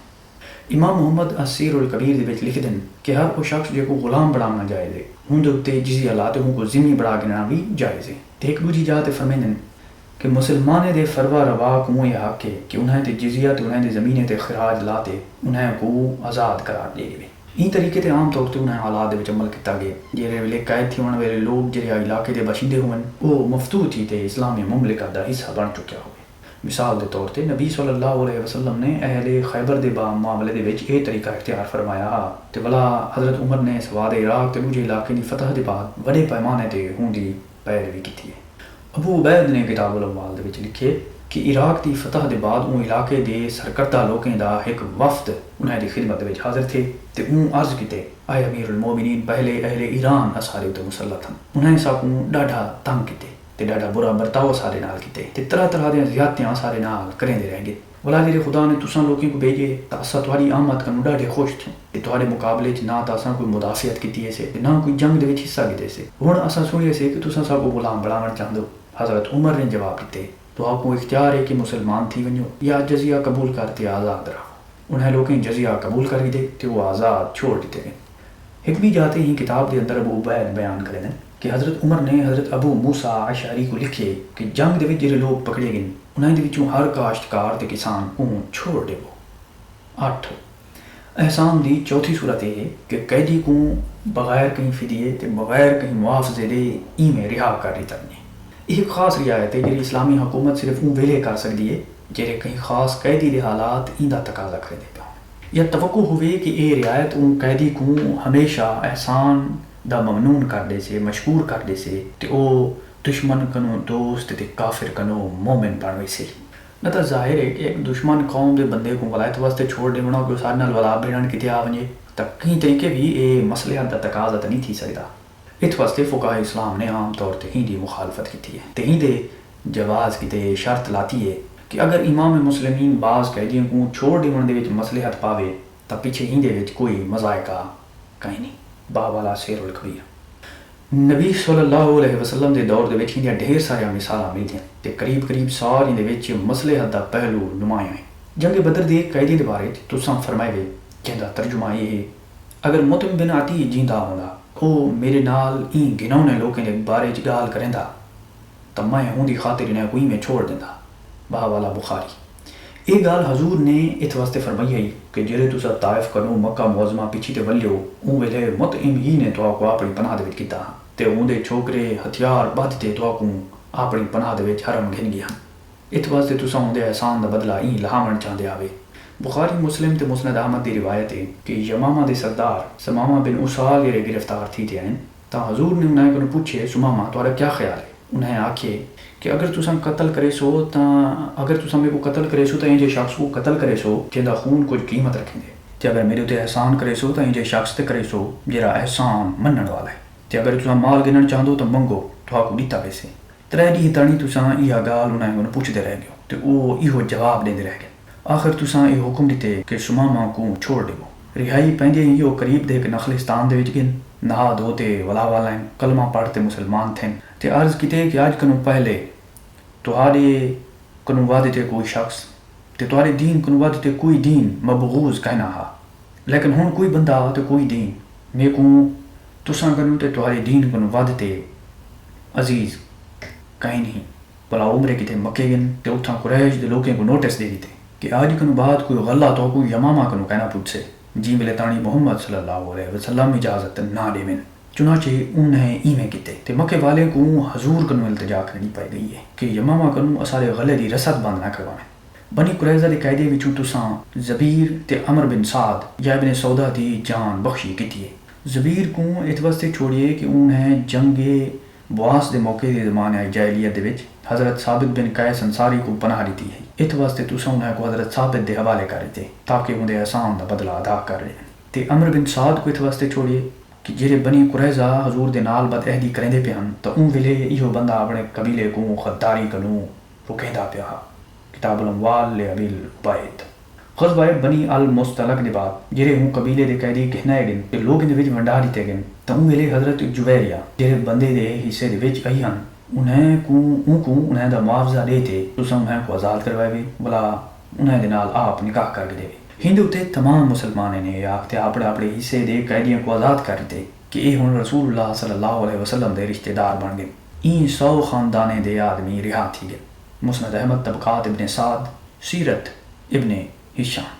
امام محمد السیر الکبیر دے وچ لکھ دن کہ ہر وہ شخص جو کو غلام بنانا جائز ہے ہوں دے تے جزیہ لا تے ہوں کو ضمنی بڑھا گنا بھی جائز ہے۔ تے ایک دوجی جا تے فرمیندن کہ مسلمان دے فروا روا کو یہ حق ہے کہ انہیں تے جزیہ تے انہیں تے زمین تے خراج لاتے انہیں کو آزاد قرار دے گئے۔ این طریقے تے عام طور تے انہیں حالات دے وچ عمل کیتا گیا جہرے ویلے قید تھی والے لوگ جہرے علاقے دے باشندے ہون وہ مفتو تھی تے اسلامی مملکت دا حصہ بن چکیا ہوئے۔ مثال دے طور تے نبی صلی اللہ علیہ وسلم نے اہل خیبر دے معاملے دے وچ یہ طریقہ اختیار فرمایا تے بلا حضرت عمر نے سواد عراق تے دوجے علاقے دی فتح دے بعد بڑے پیمانے تے ہون دی پیروی کی ہے۔ ابو عبید نے کتاب الاموال دے وچ لکھے کہ عراق دی فتح دے بعد اون علاقے دے سرکردہ لوکیں دا ایک وفد انہیں دی خدمت وچ حاضر تھے تے اون عرض کیتے اے امیر المومنین پہلے اہل ایران اسارے تے مسلط ہن انہیں ساکوں ڈاڈھا تنگ کیتے تے ڈاڈھا برا برتاؤ سارے نال کیتے تے طرح طرح دیاں زیادتیاں سارے نال کریندے رہ گئے۔ ولا جڑے خدا نے تساں لوکیں کو بھیجے تا اساں تہاڈی آمد کنوں ڈاڈھے خوش تھوں تے تہاڈے مقابلے چ نہ تا اساں کوئی مدافعت کیتی ہے سے نہ کوئی جنگ دے وچ حصہ لیتے سے۔ ہن اساں سنیا سے کہ تساں ساکوں غلام بناون چاہندو۔ حضرت عمر نے جواب دیتے تو آپ کو اختیار ہے کہ مسلمان تھی ونجو یا جزیہ قبول کرتے آزاد رہو۔ انہیں لوگیں جزیہ قبول کر دے تے وہ آزاد چھوڑ دیتے گئے۔ حکمی جاتے ہی کتاب دے اندر ابو عبید بیان کرے دیں کہ حضرت عمر نے حضرت ابو موسیٰ اشعری کو لکھے کہ جنگ دے وچ جڑے لوگ پکڑے گئے انہیں دے وچوں ہر کاشتکار تے کسان اون چھوڑ دے وہ۔ 8 احسان دی چوتھی صورت یہ ہے کہ قیدی کو بغیر کہیں فدیے تے بغیر کہیں معاوضے دے میں رہا کر دیتا ہے۔ ایک خاص رعایت ہے جی اسلامی حکومت صرف اون ویلے کر سکتی ہے جہے کہیں خاص قیدی دے حالات ایندا تقاضا کرے دے پا یا توقع ہوئے کہ یہ رعایت اون قیدی کو ہمیشہ احسان دا ممنون کر دے سے مشکور کر دے سے تے او دشمن کنو دوست تے کافر کنو مومن بن ویسے۔ نہ تو ظاہر ہے کہ ایک دشمن قوم دے بندے کو ولایت واسطے چھوڑ دے ہونا کوئی سارے نال ولا بھیڑن کتے آ ونجے تا کئی طریقے بھی یہ مصلحت دا تقاضا تو نہیں تھی سکتا۔ اس واسطے فقہاء اسلام نے عام طور تے ہی دی مخالفت کی ہے تے ہی دے جواز کی تے شرط لاتی ہے کہ اگر امام مسلمین بعض قیدیوں کو چھوڑ دیون دے وچ مصلحت پاوے تا پیچھے ہی دے وچ کوئی مذائقہ کہیں نہیں۔ باب والا سیر الکبیر نبی صلی اللہ علیہ وسلم دے دور دے وچ ہی ڈھیر سارے مثالاں ملدیاں تے قریب ساری دے وچ مصلحت دا پہلو نمایاں ہے۔ جنگ بدر دے قیدی دے بارے تساں فرمائے وے جہدا ترجمہ یہ ہے اگر مطعم بن عدی جیندا ہوندا او میرے نال این گنونے لوکیں دے بارے چ گال کریندا تا میں ہوں دی خاطر انہیں کوئی میں چھوڑ دیندا۔ باہ والا بخاری یہ گال حضور نے اس واسطے فرمائی ہے کہ جڑے تسا طائف کنو مکہ معظمہ پیچھے تے ولیو اون ویلے مطعم ہی نے تو کو اپنی پناہ دے وچ کیتا تے اون دے چھوکرے ہتھیار بدھ تے تو کو اپنی پناہ دے وچ حرم گھن گیا۔ اس واسطے تسا اون دے احسان دا بدلہ این لہاون چاہندے آوے۔ بخاری مسلم تے مسند احمد دی روایت ہے کہ یمامہ دے سردار سمامہ بن اسال یہ گرفتار تھی تے ہیں تا حضور نے انہیں کو پوچھے سمامہ تمہارا کیا خیال ہے؟ انہیں آکھے کہ اگر تساں قتل کرے سو تا اگر تساں میرے کو قتل کرے سو تا یہ جے شخص کو قتل کرے سو جہدا خون کچھ قیمت رکھیں دے تے اگر میرے تے احسان کرے سو تا یہ جے شخص تے کرے سو جہرا احسان منن والا ہے تے اگر تساں مال گنن چاہندو تو منگو تو کو دیتا ویسے۔ ترے دی تانی تساں یہ گال انہیں کو پوچھتے رہ گئے تے او ایہو جواب دیندے رہ گئے۔ آخر تساں یہ حکم دیتے کہ سمامہ کو چھوڑ دیو۔ رہائی پہنجے ہی وہ قریب دے کہ نخلستان دے وچ گن نہا دھوتے ولا والائیں کلمہ پڑھتے مسلمان تھیں تے عرض کیتے کہ آج کنو پہلے تہاڈے کنو وعدے تے کوئی شخص تے تہاڈے دین کنو وعدے تے کوئی دین مبغوض کہنا ہا لیکن ہن کوئی بندہ تے کوئی دین میں کو تساں کنو تے تہاڈے دین کنو وعدے تے عزیز کہیں نہیں۔ بلا عمرے کیتے مکے گن تے اتھاں قریش دے لوکیں کو نوٹس دے دیتے کہ آج کنو بعد کوئی غلہ تو کوئی یمامہ کنو کہنا پوچھ سے جی ملے تانی محمد صلی اللہ علیہ وسلم اجازت نہ دے من، چنانچہ انہیں ایویں کیتے تے مکے والے کو حضور کنو التجا کرنی پائی گئی ہے کہ یمامہ کنو اسارے غلے دی رسد بند نہ کروائیں۔ بنی قریظہ دے قیدے وچوں تساں زبیر تے عمر بن سعد یا ابن سودا دی جان بخشی کیتی ہے۔ زبیر کو اس واسطے چھوڑیے کہ انہیں جنگ بواس دے موقع دے زمانے جاہلیت دے وچ حضرت ثابت بن قیس انصاری کو پناہ دیتی ہے۔ اس واسطے تساں انہیں کو حضرت ثابت دے حوالے کر دیتے تاکہ انہیں احسان دا بدلہ ادا کر رہے۔ تے عمر بن سعد کو اس واسطے چھوڑیے کہ جڑے بنی قریظہ حضور دے نال بد عہدی کریندے پے ہن تو ان ویلے ایہو بندہ اپنے قبیلے کو غداری کنوں رکیندا پیا۔ کتاب الاموال لے ابی العبید۔ غزوہ بنی المصطلق دے بعد جڑے ہوں قبیلے دے قیدی کہنائے گئے تے لوگ ان دے وچ ونڈا دیتے گئے تو ان ویلے حضرت جویریہ جڑے بندے دے حصے دے وچ آئی ہن انہیں دا معاوضہ دے تے تساں انہیں کو آزاد کروائے وے بلا انہیں دے نال آپ نکاح کر کے دے۔ ہندو تے تمام مسلمانوں نے آکھتے اپنے اپنے حصے دے قیدیاں کو آزاد کر دیتے کہ اے ہن رسول اللہ صلی اللہ علیہ وسلم دے رشتہ دار بن گئے۔ این 100 خاندانے دے آدمی رہا تھی گئے۔ مسند احمد طبقات ابن سعد سیرت ابن ہشام۔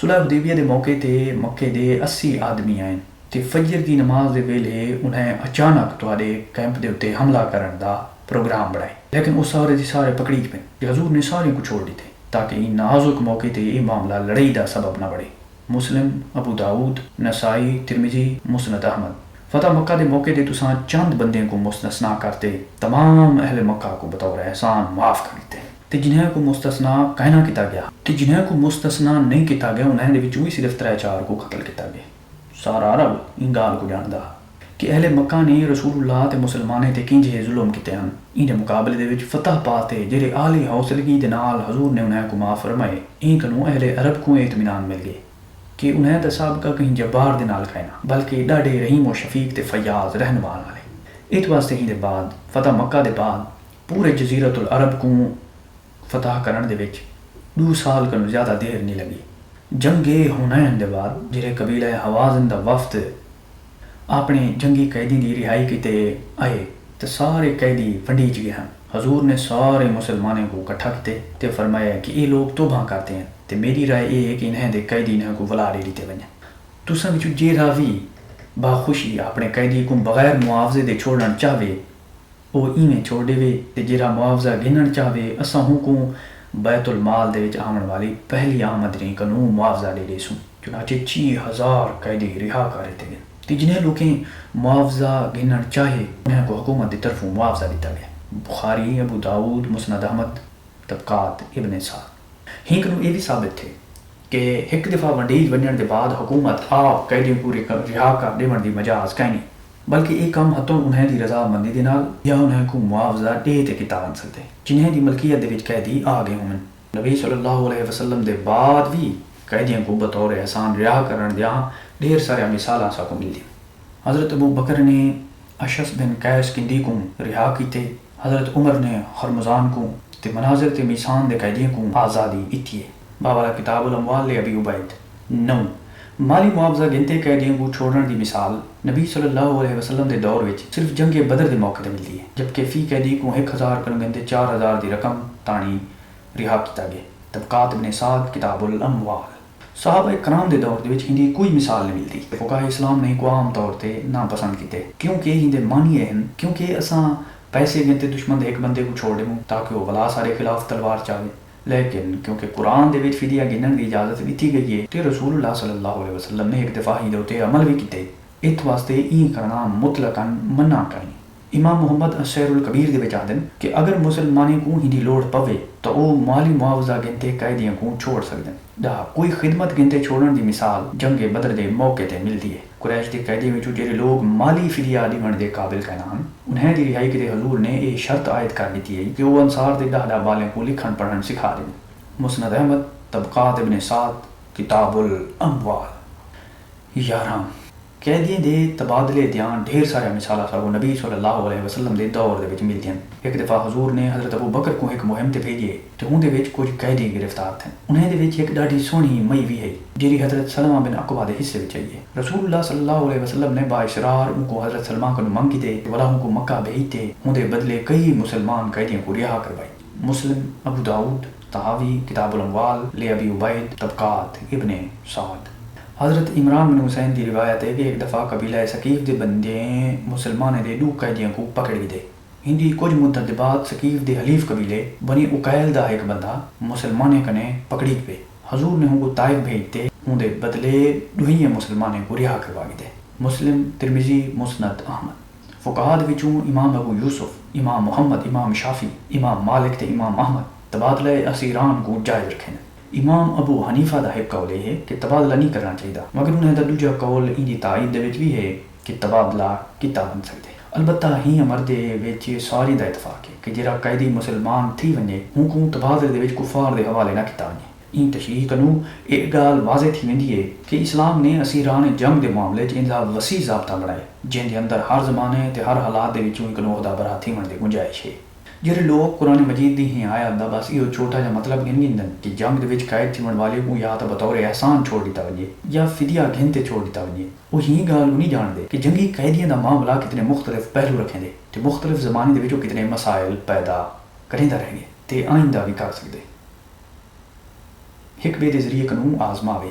صلح حدیبیہ دے موقع تے مکے دے 80 آدمی آئے تے فجر دی نماز دے ویلے انہیں اچانک تواڈے کیمپ دے اتے حملہ کرن دا پروگرام بنائے، لیکن وہ سارے دی سارے پکڑی پے کہ حضور نے سارے کو چھوڑ دیتے تاکہ ان نازک موقع تے یہ معاملہ لڑائی دا سبب نہ بڑھے۔ مسلم، ابو داؤد، نسائی، ترمذی، مسند احمد۔ فتح مکہ دے موقع تے تساں چند بندے کو مستثنا کرتے تمام اہل مکہ کو بطور احسان معاف کرتے تے جنہیں کو مستثنا کہنا کیتا گیا تے جنہیں کو مستثنا نہیں کیتا گیا انہیں دے وچوں ہی صرف 3-4 کو قتل کیتا گیا۔ سارا عرب ان گال کو جاندا کہ اہل مکہ نے رسول اللہ تے مسلمانے تے کینجے ظلم کیتے ہیں، ان دے مقابلے دے وچ فتح پاتے جڑے اعلی حوصلگی دے نال حضور نے انہیں کو معاف فرمائے، ان کنوں اہل عرب کو اطمینان مل گئے کہ انہیں تے سابقہ کہیں جبار دے نال کھائنا بلکہ ڈاڈے رحیم و شفیق تے فیاض رہنما والے۔ اس واسطے ہی دے بعد فتح مکہ دے بعد پورے جزیرۃ العرب کو فتح کرن دے وچ 2 سال کنوں زیادہ دیر نہیں لگی۔ جنگ حنین دے بعد جڑے قبیلہ حوازن دا وفد اپنے جنگی قیدی دی رہائی کیتے آئے تے سارے قیدی ونڈیج گئے ہیں۔ حضور نے سارے مسلمانوں کو اکٹھا کیتے تے فرمایا کہ یہ لوگ توبہ کرتے ہیں تے میری رائے یہ ہے کہ انہیں دے قیدی انہیں کو ولا دے دیتے ونجن۔ تساں وچوں جے راوی باخوشی اپنے قیدی کو بغیر معاوضے دے چھوڑن چاہے وہ ایویں چھوڑ دے تے جڑا معاوضہ گنن چاہے اساں ہوں کو بیت المال دے وچ آمن والی پہلی آمدنی کنوں معاوضہ دے دے سوں۔ چنانچہ 6000 قیدی رہا کر دیتے گئے تے جنہیں لوگیں معاوضہ گنن چاہے انہیں کو حکومت دی طرفوں معاوضہ دیتا گیا۔ بخاری، ابو داؤد، مسند احمد، طبقات ابن سعد۔ ہی کنوں یہ بھی ثابت تھے کہ ایک دفعہ ونڈیج ونجن دے بعد حکومت آپ قیدیوں کو رہا کر دیون دی مجاز کہیں نہیں، بلکہ یہ کام ہتھوں انہیں دی رضا مندی دے نال یا انہیں کو معاوضہ دے تے کیتا جا سکتے جنہیں دی ملکیت دے وچ قیدی آ گئے ہون۔ نبی صلی اللہ علیہ وسلم دے بعد بھی قیدیوں کو بطور احسان رہا کرن دیاں ڈھیر سارے مثالاں سا کو ملدی۔ حضرت ابو بکر نے اشعث بن قیس کندی کو رہا کیتے، حضرت عمر نے ہرمزان کو تے مناظر تے میسان دے قیدیوں کو آزادی دیتی ہے۔ باوالا کتاب الاموال لے ابی عبید۔ 9 مالی معاوضہ گنتے قیدیوں کو چھوڑن دی مثال نبی صلی اللہ علیہ وسلم دے دور وچ صرف جنگ بدر دے موقع تے ملتی ہے، جبکہ فی قیدی کو 1000 کنوں گنتے 4000 دی رقم تانی رہا کیتا گیا۔ طبقات ابن سعد کتاب الاموال۔ صحابہ کرام دے دور دے وچ ہندی کوئی مثال نہیں ملتی۔ فقہاء اسلام نے کو عام طور تے ناپسند کیتے کیونکہ ہندے مانی ہیں کیونکہ اساں پیسے گنتے دشمن دے ایک بندے کو چھوڑ دوں تاکہ وہ ولا سارے خلاف تلوار چاہے، لیکن کیونکہ قرآن دے وچ فدیہ گنن دی اجازت دیتی گئی ہے تے رسول اللہ صلی اللہ علیہ وسلم نے ایک دفعہ ہی دے اوتے عمل بھی کیتے، اس واسطے این کرنا مطلقاً منع کہیں۔ امام محمد السیر الکبیر دے وچ آدن کہ اگر مسلمانی کو ہندی لوڑ پوے تو وہ مالی معاوضہ گنتے قیدیاں کو چھوڑ سکدن۔ دا کوئی خدمت گنتے چھوڑن دی مثال جنگ بدر دے موقع تے ملتی ہے۔ قریش دے قیدی وچوں جڑے لوگ مالی فدیہ دیون دے قابل کہنا ہن انہیں دی رہائی کے حضور نے یہ شرط عائد کر دیتی ہے کہ وہ انصار دے 10 والے کو لکھن پڑھن سکھا دیں۔ مسند احمد، طبقات ابن سعد، کتاب الاموال۔ 11 قیدیاں دے تبادلے دیاں ڈھیر سارے مثالاں ساگو نبی صلی اللہ علیہ وسلم دے دور دے وچ ملدی ہیں۔ ایک دفعہ حضور نے حضرت ابو بکر کو ایک مہم تے بھیجے تے اون دے وچ کچھ قیدی گرفتار تھے۔ انہیں دے وچ ایک ڈاڈی سونی مئی بھی ہے جڑی حضرت سلمہ بن عقبہ دے حصے وچ آئی ہے۔ رسول اللہ صلی اللہ علیہ وسلم نے بااصرار ان کو حضرت سلمہ کو منگ کیتے ولا ان کو مکہ بھیجتے، ان دے بدلے کئی مسلمان قیدیوں کو رہا کروائی۔ مسلم، ابو داؤد، طحاوی، کتاب الاموال لے ابی عبید، طبقات ابن سعد۔ حضرت عمران بن حسین دی روایت ہے کہ ایک دفعہ قبیلہ ثقیف دے بندے مسلمان دے دو قیدیاں کو پکڑ گئے. ہندی کچھ مدت بعد ثقیف دے حلیف قبیلے بنی اکیل دا ایک بندہ مسلمانے کنے پکڑی پہ. حضور نے ہوں کو طائف بھیجتے ہوں دے بدلے دوہیے مسلمانے کو رہا کروا گئے. مسلم، ترمذی، مسند احمد. فقہاء دے وچوں امام ابو یوسف، امام محمد، امام شافعی، امام مالک تے امام احمد تبادلہ اسیران کو جائز رکھیں. امام ابو حنیفہ دا ایک قول ہے کہ تبادلہ نہیں کرنا چاہیے، مگر انہیں دا دوجا قول ان دی تائید دے وچ بھی ہے کہ تبادلہ کیتا بن سکتے. البتہ ہی امر دے وچ ساری دا اتفاق ہے کہ جڑا قیدی مسلمان تھی ونجے ہوں کو تبادلے دے وچ کفار دے حوالے نہ کیتا ونجے. این تشریح کنو ایک گال واضح تھی ویندی ہے کہ اسلام نے اسیران جنگ دے معاملے چ اندا وسیع ضابطہ بنائے جن دے اندر ہر زمانے تے ہر حالات دے وچوں کنو خدا برا تھی من دے گنجائش ہے. جڑے لوگ قرآن مجید دی ہیں آیات دا بس یہ چھوٹا جا مطلب گن کہ جنگ دے وچ قید تھیون والے کو یا تو بطور احسان چھوڑ دیتا ونجے یا فدیہ گھنتے چھوڑ دیتا ونجے. وہ ہی گال نہیں جان دے کہ جنگی قیدیاں دا معاملہ کتنے مختلف پہلو رکھیں دے تے مختلف زمانے دے وچوں کتنے مسائل پیدا کریندا رہیں گے تے آئندہ بھی کر سکدے. حکمے دے ذریعے کنوں آزماوے،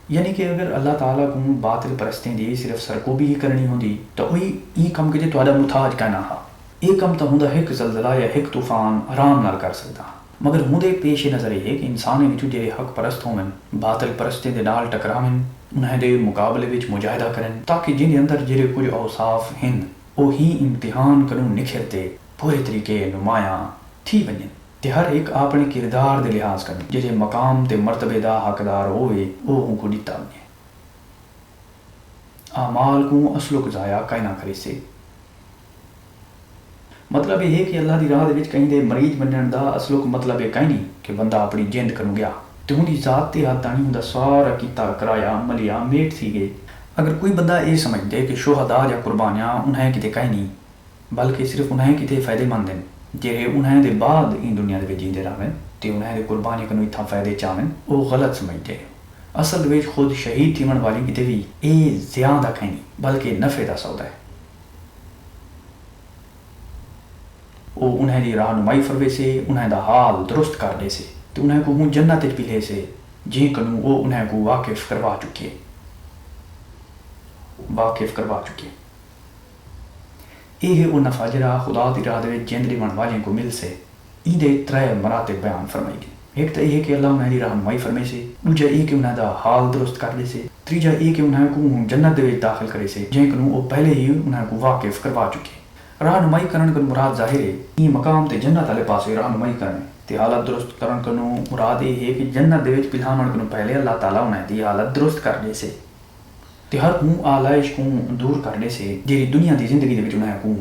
یعنی کہ اگر اللہ تعالیٰ کو باطل پرستیں دی صرف سرکوبی ہی کرنی ہوندی تو وہی یہ کم کہ تہاڈا محتاج کہنا ہا. یہ کم تو ہوندا ایک زلزلہ یا ایک طوفان آرام نال کر سکدا، مگر ہوں دے پیش نظر یہ ہے کہ انسان وچوں جڑے حق پرست ہون باطل پرستے دے نال ٹکراون، انہاں دے مقابلے وچ مجاہدہ کرن تاکہ جن دے اندر جڑے کچھ اوصاف ہیں وہ ہی امتحان کنوں نکھرتے پورے طریقے نمایاں تھی ونجن تے ہر ایک اپنے کردار دے لحاظ کرن جڑے مقام تے مرتبے دا حقدار ہوئے وہ ہوں کو دتا ونجے. اعمال کو اسلوک ضائع کائیں نہ کرے سے مطلب یہ ہے کہ اللہ دی راہ دے وچ کہیں دے مریض بنن دا اسلوک مطلب یہ کہیں نہیں کہ بندہ اپنی جند کنوں گیا تے ہوں دی ذات تے ہاتھ نہیں ہوندا سارا کیتا کرایا عملیہ میٹ تھی گئے. اگر کوئی بندہ یہ سمجھ دے کہ شہداء یا قربانیاں انہیں کتے کہیں نہیں بلکہ صرف انہیں کتے فائدے مند ہیں جڑے انہیں دے بعد ان دنیا دے وچ جیندے رہن تے انہیں دے قربانی کنوں اتھا فائدے چاہن وہ غلط سمجھدے. اصل وچ خود شہید تھیون والی کتے بھی اے زیادہ کہیں نہیں بلکہ نفع دا سودا ہے. وہ انہیں دی رہنمائی فرمے سے انہیں دا حال درست کر دے سے تے انہیں کو ہوں جنت وچ بھی لے سے جن کنوں وہ انہیں کو واقف کروا چکے. یہ ہے وہ نفع جڑا خدا دی راہ دے وچ جند لیون والے کو مل سے. این دے ترے مراتب بیان فرمائی گئے. ایک تو یہ کہ اللہ انہیں دی رہنمائی فرمے سے، دوجا یہ کہ انہیں دا حال درست کر دے سے، تیجا یہ کہ انہیں کو جنت دے وچ داخل کرے سے جن کنوں وہ پہلے ہی انہیں کو واقف کروا چکے. رہنمائی کرن کن مراد ظاہر ہے یہ مقام تے جنت والے پاسے رہنمائی کرنے تے حالت درست کرن کنوں مراد یہ ہے کہ جنت دے وچ پہلاون کنوں پہلے اللہ تعالیٰ انہیں دی حالت درست کر دے سے تے ہر کو آلائش کو دور کرنے سے جیری دنیا دی زندگی دے وچ انہیں کو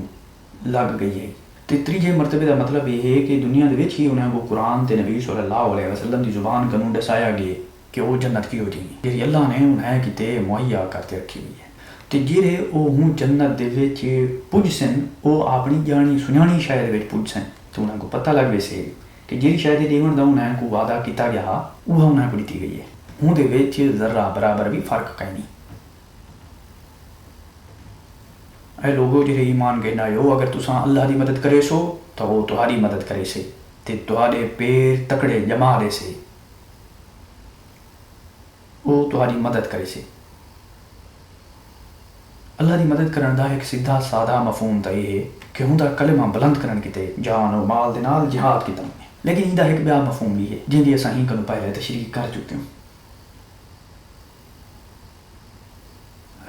لگ گئی ہے. تے تیجے مرتبے دا مطلب یہ ہے کہ دنیا دے وچ ہی انہیں کو قرآن تے نبی صلی اللہ علیہ وسلم دی زبان کنوں دسایا گئے کہ وہ جنت کی ہو جائیں گی جیری اللہ نے انہیں کتے مہیا کرتے رکھی ہوئی ہے. تے جڑے او ہوں جنت دے وچ پج سن او اپنی جانی سنانی شاید وچ پج سن تو انہاں کو پتہ لگ ویسے کہ جڑی شاید دیون دا انہاں کو وعدہ کیتا گیا وہ انہاں کو دتی گئی ہے. ہوں دے وچ ذرہ برابر بھی فرق کہیں نہیں. اے لوگو جڑے ایمان گہنا ہو اگر تساں اللہ دی مدد کرے سو تو وہ تہاڈی مدد کرے سے تے تہاڈے پیر تکڑے جما دے سے وہ تہاڈی مدد کرے سے. اللہ دی مدد کرن دا ایک سیدھا سادہ مفہوم تا یہ ہے کہ ہوندا کلمہ بلند کرن کیتے جان و مال دے نال جہاد کیتا، لیکن ایندا ایک بیا مفہوم بھی ہے جن دی اساں ہی کنوں پہلے تشریح کر چکے ہوں.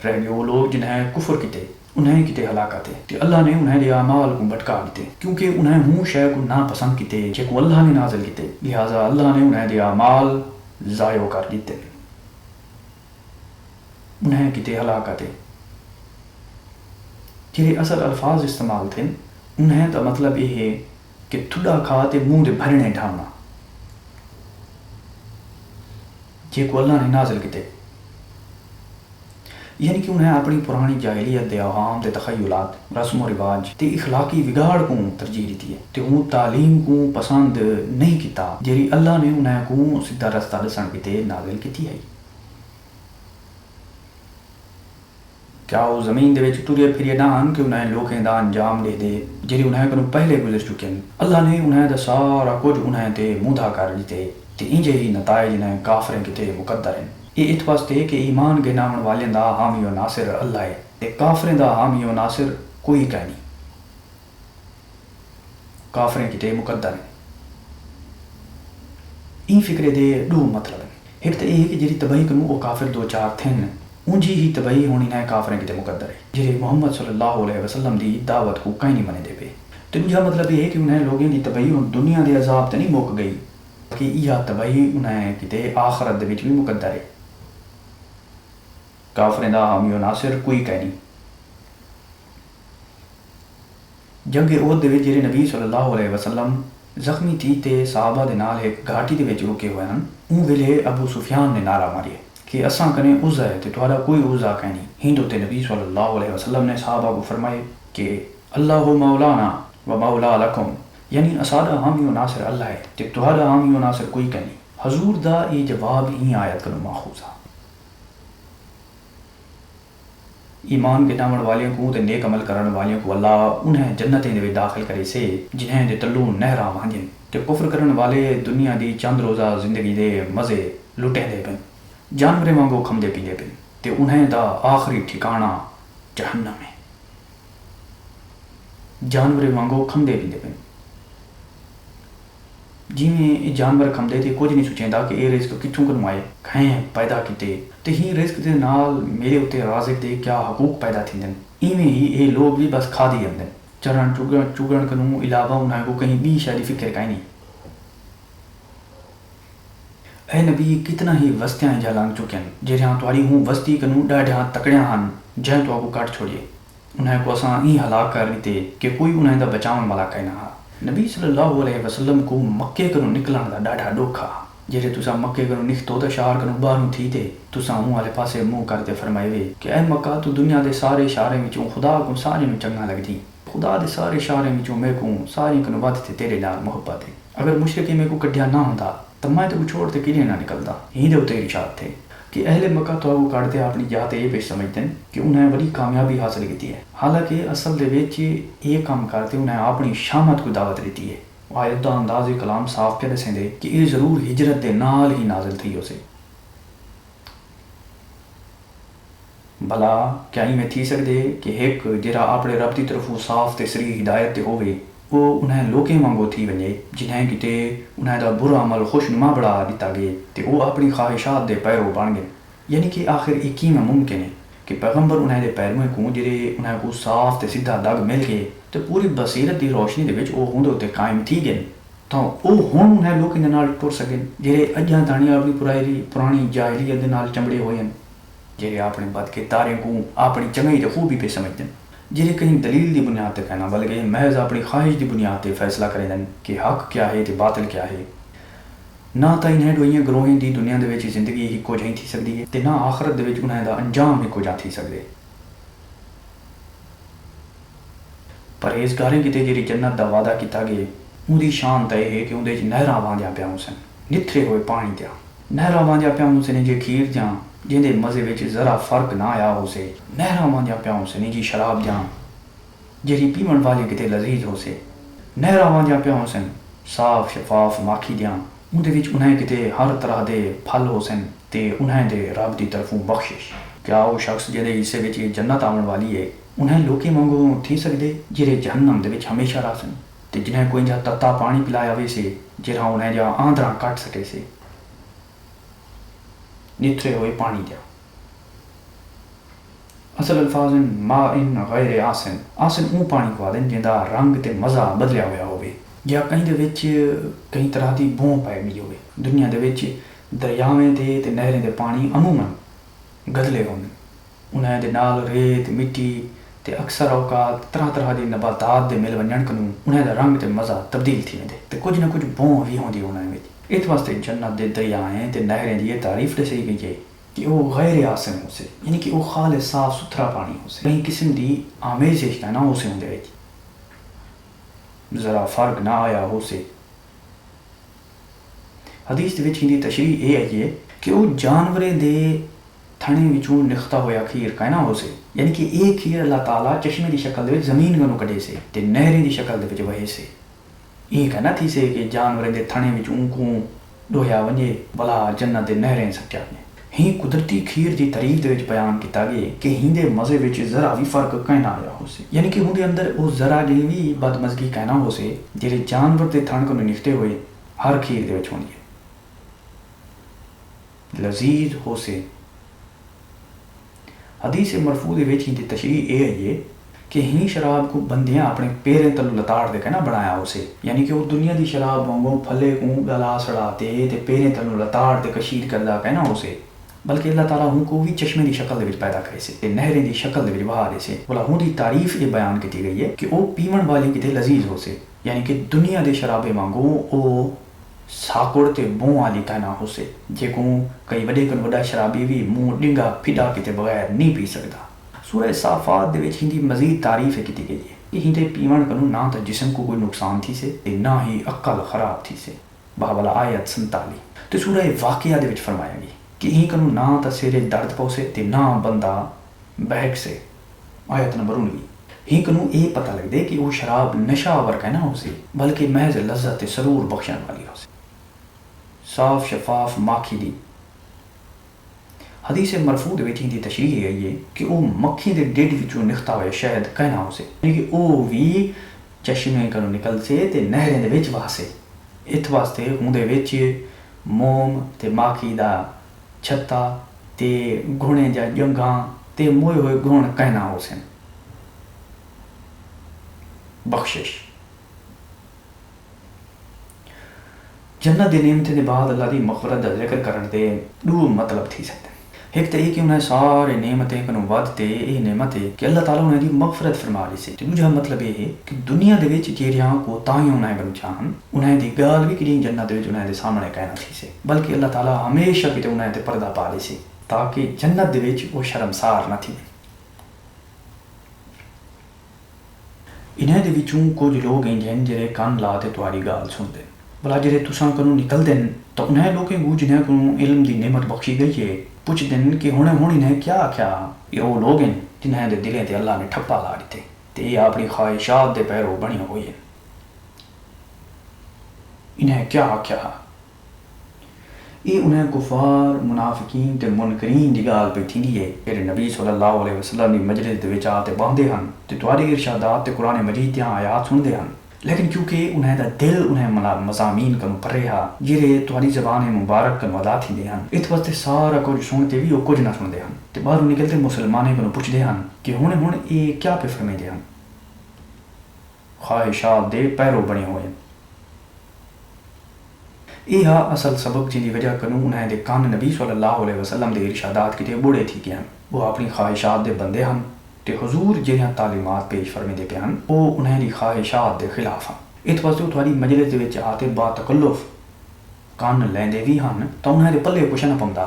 رہ گئے وہ لوگ جنہیں کفر کیتے انہیں کیتے ہلاکت ہے تے اللہ نے انہیں دے اعمال کو بھٹکا دیتے کیونکہ انہیں ہوں شے کو ناپسند کیتے جے کو اللہ نے نازل کیتے لہذا اللہ نے انہیں دے اعمال ضائع کر دیتے انہیں کیتے ہلاکت ہے. جڑے اصل الفاظ استعمال تھے انہیں تو مطلب یہ ہے کہ تھوڑا کھا تے منہ دے بھرنے ڈھانا جے کو اللہ نے نازل کیتے، یعنی کہ انہیں اپنی پرانی جاہلیت دے عوام دے تخیلات رسم و رواج تے اخلاقی بگاڑ کو ترجیح دیتی ہے تے وہ تعلیم کو پسند نہیں کیتا جیری اللہ نے انہیں کو سیدھا رستہ دسن کیتے نازل کیتی ہے. کیا وہ زمین دے وچ ٹرے پھرے نہ ہن کہ انہیں لوکیں دا انجام لے دے جیری انہیں کنوں پہلے گزر چکے ہیں. اللہ نے انہیں دا سارا کچھ انہیں تے موندھا کر دیتے تے انجے ہی نتائج نے کافریں کتے مقدر ہیں. یہ اس واسطے کہ ایمان کے نامن والے دا حامی و ناصر اللہ ہے تے کافریں دا حامی و ناصر کوئی کہیں نہیں. کافریں کتے مقدر ہیں. این فکرے دے دو مطلب ہیں. ایک تو یہ کہ جی تباہی کنوں وہ کافر دو چار تھن انجی ہی تباہی ہونی نہ کافریں کتے مقدر ہے جی محمد صلی اللہ علیہ وسلم دی دعوت کو کہیں نہیں منے دے پے. تو دوجا مطلب یہ ہے کہ انہیں لوگوں کی تباہی دنیا دے عذاب تے نہیں مک گئی کہ یہ تباہی انہیں کتے آخرت دے وچ بھی مقدر ہے. کافریں دا حامی و ناصر کوئی کہیں نہیں. جنگ احد دے وچ جڑے نبی صلی اللہ علیہ وسلم زخمی تھی تے صحابہ دے نال ایک گھاٹی دے وچ رکے ہوئے ہیں. اون ویلے ابو سفیان نے نعرہ ماریا کہ اساں کنے عزا ہے تے تہاڈا کوئی عزا کہیں نہیں. ہندو تے نبی صلی اللہ علیہ وسلم نے صحابہ کو فرمائے کہ اللہ مولانا و مولا لکم، یعنی اساڈا حامی و ناصر اللہ ہے تے تہاڈا حامی و ناصر کوئی کہیں نہیں. حضور دا یہ جواب ہی آیت کنوں ماخوذ ہے. ایمان کے نامن والیوں کو تے نیک عمل کرن والیوں کو اللہ انہیں جنتیں دے داخل کرے سے جنہیں دے تلو نہراں وہندیں تے کفر کرن والے دنیا دی چند روزہ زندگی دے مزے لٹیں دے پن، جانورے وانگو کھمدے پیندے پن تے انہیں دا آخری ٹھکانہ جہنم ہے. جانورے وانگو کھمدے پیندے پن جی میں جانور کھمدے تے کچھ نہیں سوچیں دا کہ یہ رزق کتھوں کنوں آئے کھائیں پیدا کیتے تے ہی رزق دے نال میرے اتے رازق دے کیا حقوق پیدا تھیندن. ایویں ہی یہ لوگ بھی بس کھا دی اندن چرن چگن کنوں علاوہ انہیں کو کہیں بھی شاید فکر کہیں نہیں. اے نبی کتنا ہی وستیاں جا لنگ چکن جہاں تاری ہوں وستی کنوں ڈاڈیاں تکڑیاں ہن جہاں تو کو کٹ چھوڑیے انہیں کو اساں این ہلاک کر دیتے کہ کوئی انہیں دا بچاون والا کہیں نہ. نبی صلی اللہ علیہ وسلم کو مکے کنوں نکلن دا ڈاڈا ڈوکھا جہے تساں مکے کنوں نکتو تا شہر کنوں باہروں تھی تے تساں منہ والے پاسے منہ کرتے فرمائے وے کہ اے مکہ تو دنیا دے سارے شہریں وچوں خدا کو سارے نوں چنگا لگدی. خدا دے سارے شہریں وچوں میں کو سارے کنوں ود تے تیرے نال محبت ہے. اگر مشرکی میں کو کڈیا نہ ہوندا تو میں تو چھوڑ تے کدے نہ نکلدا. ہی دے تے ارشاد تھے کہ اہل مکہ تو وہ کاٹتے اپنی جات یہ پیش سمجھتے ہیں کہ انہیں بڑی کامیابی حاصل کی ہے، حالانکہ اصل دے وچ یہ کام کرتے انہیں اپنی شامت کو دعوت دیتی ہے. آیت دا انداز کلام صاف پہ دسیں دے کہ یہ ضرور ہجرت دے نال ہی نازل تھی اسے. بھلا کیا ہی میں تھی سکدے کہ ایک جرا اپنے رب دی طرفوں صاف تے صریح ہدایت تے ہوئے وہ انہیں لوکیں وانگو تھی ونجے جنہیں کتے انہیں دا برا عمل خوشنما بڑا دیتا گئے تے وہ اپنی خواہشات دے پیرو بن گئے. یعنی کہ آخر ایک میں ممکن ہے کہ پیغمبر انہیں دے پیرویں کو جرے انہیں کو صاف تے سیدھا دگ مل گئے تے پوری بصیرت دی روشنی دے وچ او ہوندے تے قائم تھی گئے تو او ہن انہیں لوکیں دے نال ٹر سکن جرے اجاں تانی اپنی پرانی جاہلیت دے نال چمڑے ہوئے ہیں، جرے اپنے بد کے تارے کو اپنی چنگائی تے خوبی پہ سمجھتے ہیں، جنہیں کہیں دلیل دی بنیاد تے کہنا بلکہ محض اپنی خواہش دی بنیاد تے فیصلہ کریں دن کہ حق کیا ہے تے باطل کیا ہے. نہ تا انہیں ڈوئیاں گروہیں دی دنیا دے وچ زندگی ہی کو جائیں تھی سکتی ہے تے نہ آخرت دے وچ انہیں دا انجام ہی کو جا تھی سکتے. پرہیزگاریں کتے جری جنت دا وعدہ کیتا گئے ان دی شان تے ہے کہ اندے نہراں واندیاں پیاں سن نتھرے ہوئے پانی دیا نہراں واندیاں پیاں سن جے کھیر جاں جن دے مزے وچ ذرا فرق نہ آیا ہو سے نہراں واندیاں پیاں سن جی شراب جاں جہی پیمن والے کتے لذیذ ہو سے نہراں واندیاں پیاں سن صاف شفاف ماکھی دیاں ان دے وچ انہیں کتے ہر طرح دے پھل ہو سن تے انہیں دے رب دی طرفوں بخشش. کیا وہ شخص جہے حصے وچ جنت آون والی ہے انہیں لوکی مانگو تھی سکدے جہے جہنم دے وچ ہمیشہ رہ سن تے جنہیں کوئی جا تتا پانی پلایا وے سے جہاں انہیں جا آندراں کٹ سکے سے نتھرے ہوئے پانی دیا. اصل الفاظ ما ان غیر آسن آسن اون پانی کو آدن جندا رنگ تے مزہ بدلیا ہویا ہوئے یا کہیں دے وچ کئی طرح دی بوں پائے گئی ہوئے. دنیا دے وچ دریاویں دے تے نہریں دے پانی عموماً گدلے ہوندے انہیں دے نال ریت مٹی تے اکثر اوقات طرح طرح دی نباتات دے مل ونجن کنوں انہیں دا رنگ تے مزہ تبدیل تھی ویندے تے کچھ نہ کچھ بوں بھی ہوندی انہیں وچ. اس واسطے جنت دے دریاویں تے نہریں دی یہ تعریف دسی گئی ہے کہ وہ غیر آسن ہو سے یعنی کہ وہ خالص صاف ستھرا پانی ہو سے کہیں قسم دی آمیزش نہ ہو سے ہوندے وچ ذرا فرق نہ آیا ہو سے. حدیث دے وچ ہندی تشریح یہ ہے کہ وہ جانورے دے تھنے وچوں نکھتا ہویا کھیر کائنا ہو سے یعنی کہ ایک کھیر اللہ تعالیٰ چشمے دی شکل دے وچ زمین گنو کڈے سے تے نہریں دی شکل دے وچ وہے سے. یہ کہنا تھی سے کہ جانورے دے تھنے وچوں کو ڈویا ونجے بلا جنت دے نہریں سٹیا نے ہی قدرتی کھیر دی تعریف دے وچ بیان کیتا گیا کہ ہین دے مزے وچ ذرا بھی فرق کہیں نہ آیا ہو سی، یعنی کہ ہوں دے اندر او ذرا جی بھی بدمزگی کہنا ہو سے جڑے جانور دے تھن کو نکتے ہوئے ہر کھیر دے وچ ہوندی ہے، لذیذ ہو سے۔ حدیث مرفوع دے وچ دی تشریح اے ہے کہ ہی شراب کو بندیاں اپنے پیریں تلو لتاڑ دے کے نہ بنایا ہو سے، یعنی کہ وہ دنیا دی شراب وانگوں پھلے کو گلا سڑاتے تے پیریں تلو لتاڑ دے کشید کردہ کہنا ہو سے، بلکہ اللہ تعالیٰ ہوں کو بھی چشمے دی شکل دے وچ پیدا کرے سے تے نہریں دی شکل دے وچ بہا دے سے، بولا ہوں دی تعریف یہ بیان کی گئی ہے کہ او پیون والی کتے لذیذ ہو سے، یعنی کہ دنیا دے شرابے وانگوں او ساکڑ تے بوں والی کہنا ہو سے جے کو کئی وڈے کن وڈا شرابی بھی منہ ڈنگا پھڈا کتے بغیر نہیں پی سکتا۔ سورہ صافات دے وچ ہندی مزید تعریف کی گئی ہے کہ ہندے پیون کنوں نہ تو جسم کو کوئی نقصان تھی سے تے نہ ہی عقل خراب تھی سے، بہاولا آیت 47۔ تے سورہ واقعہ دے وچ فرمایا گیا کہ ہی کنوں نہ تو سیرے درد پوسے تے نہ بندہ بہک سے، آیت نمبر 19۔ ہی کنوں اے پتہ لگ دے کہ وہ شراب نشہ آور کہنا ہو سی بلکہ محض لذت تے سرور بخشن والی ہو سی، صاف شفاف ماکھی دی۔ حدیث مرفوع دے وچ دی تشریح ہے کہ او مکھی دے ڈیڈ وچوں نکتا ہوئے شہد کہنا ہو سے، یعنی کہ او بھی چشمے کنوں نکل سے تے نہریں دے وچ وا سے، اس واسطے ہوں دے وچ موم تے ماکھی دا چھتا تے گھوڑے جا جنگاں تے موئے ہوئے گھون کہنا ہو سن۔ بخشش جنت دی نعمتیں دے بعد اللہ دی مغفرت دا ذکر کرن دے دو مطلب تھی سکتے ہیں۔ ایک تو یہ کہ انہیں سارے نعمتیں کنوں ودتے یہ نعمت ہے کہ اللہ تعالیٰ انہیں دی مغفرت فرما لی سے، دوجا مطلب یہ ہے کہ دنیا دے وچ جیڑیاں کو تائیں انہیں کنوں چاہن انہیں دی گال بھی کڑی جنت دے وچ انہیں دے سامنے کہنا تھی سے، بلکہ اللہ تعالیٰ ہمیشہ کتے انہیں تے پردہ پا لی سے تاکہ جنت دے وچ وہ شرمسار نہ تھی۔ انہیں دے وچوں کچھ لوگ ہیں جنہیں کان لا تے تہاڈی گال سن دے، بلا جڑے تساں کنوں نکل دین تو انہیں لوگیں کو جنہیں کنوں علم دی نعمت بخشی گئی ہے پوچھ دین کہ ہن انہیں کیا کیا، یہ وہ لوگ ہیں جنہیں دے دلیں تے اللہ نے ٹھپا لا دیتے تے یہ اپنی خواہشات دے پیرو بنی ہوئی ہیں۔ انہیں کیا کیا یہ انہیں کفار منافقین تے منکرین دی گال پہ تھیندی ہے کہ نبی صلی اللہ علیہ وسلم دی مجلس دے وچ آتے باندھے ہن تے تہاڈی ارشادات تے قرآن مجید دیاں آیات سندے ہن، لیکن کیونکہ انہیں دا دل انہیں مضامین کنوں پرے ہا جڑے تہاڈی زبان مبارک کنوں ادا تھیندے ہن، اس واسطے سارا کچھ سنتے بھی وہ کچھ نہ سندے ہن تے باہروں نکلتے مسلمانے کنوں پوچھدے ہن کہ ہن یہ کیا پہ فرمیندے ہن، خواہشات دے پیرو بنے ہوئے ہیں۔ یہ اصل سبب جن کی وجہ کنوں انہیں دے کان نبی صلی اللہ علیہ وسلم دے ارشادات کتے بوڑے تھی گئے ہیں، وہ اپنی خواہشات دے بندے ہن تے حضور جہاں تعلیمات پیش فرمے دے پے ہن وہ انہیں دی خواہشات دے خلاف ہن۔ اس واسطے تھوڑی مجلس دے وچ آتے با تکلف کان لیندے بھی ہن تو انہیں دے پلے کچھ نہ پوندا،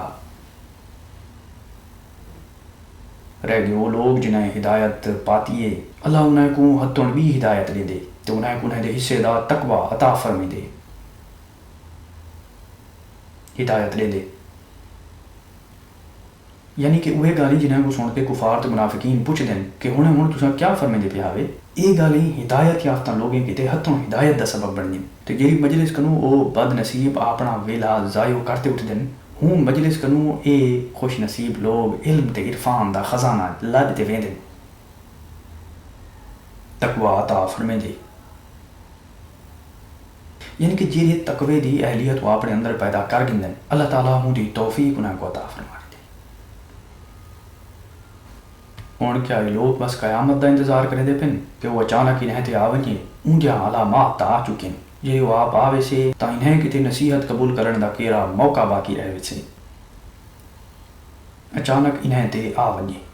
رہ گئے وہ لوگ جنہیں ہدایت پاتی ہے اللہ انہیں کو ہتھوں بھی ہدایت دے دے تو انہیں دے حصے دا تقوی عطا فرمے دے، ہدایت لے دے، یعنی کہ وہ گالی جنہیں کو سن کے کفار تے منافقین پوچھ دیں کہ ہن تساں کیا فرمے دے پے آوے، یہ گالی ہدایت یافتہ لوگیں کتے ہتھوں ہدایت دا سبب بن دیں تو جیڑی مجلس کنوں او بد نصیب اپنا ویلا ضائع کرتے اٹھ دیں، ہوں مجلس کنوں اے خوش نصیب لوگ علم تے عرفان دا خزانہ لد تے ویندے تقوی عطا فرمے دے، یعنی کہ جیڑے تقوی دی اہلیت وہ اپنے اندر پیدا کر گندن اللہ تعالیٰ ہوں دی توفیق انہیں کو عطا فرما دے۔ ہوں کیا یہ لوگ بس قیامت دا انتظار کریں دے پن کہ وہ اچانک انہیں تے آونجے ان جا علامات تا آ چکے ہیں، جی وہ آپ آوے سے تا انہیں کتے نصیحت قبول کرن دا کیرا موقع باقی رہے سے اچانک انہیں تے آونجے،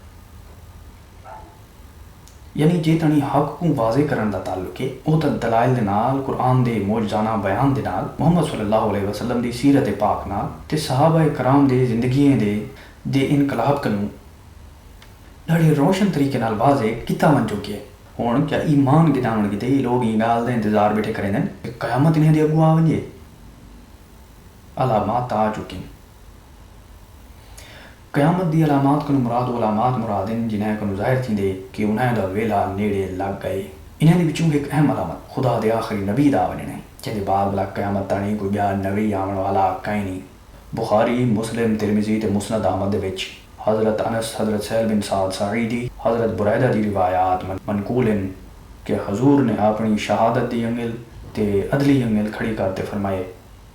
یعنی جے تانی حق کو واضح کرن دا تعلق ہے او تا دلائل دے نال قرآن دے معجزانہ بیان دے نال محمد صلی اللہ علیہ وسلم دی سیرت پاک نال تے صحابہ کرام دے زندگیاں دے انقلاب کنوں بڑے روشن طریقے نال واضح کیتا ون چکے ہون کیا ایمان گداون کیتے لوگ یہ گال دے انتظار بیٹھے کریں دن کہ قیامت انہیں دے اگو آونجے، علامات آ چکے ہیں۔ قیامت دی علامات کنوں مراد علامات مرادن جنہیں کنوں ظاہر تھی دے کہ انہیں دا ویلا نیڑے لگ گئے، انہیں دی بچوں ایک اہم علامت خدا دے آخری نبی دا آونے جہدے بعد بلا قیامت تانی کوئی بیا نبی آمن والا کہیں نہیں۔ بخاری، مسلم، ترمذی تے مسند احمد دے وچ حضرت انس، حضرت سہل بن سعد ساعدی، حضرت بریدہ دی روایات منقول ہیں کہ حضور نے اپنی شہادت دی انگل تے عدلی انگل کھڑی کرتے فرمائے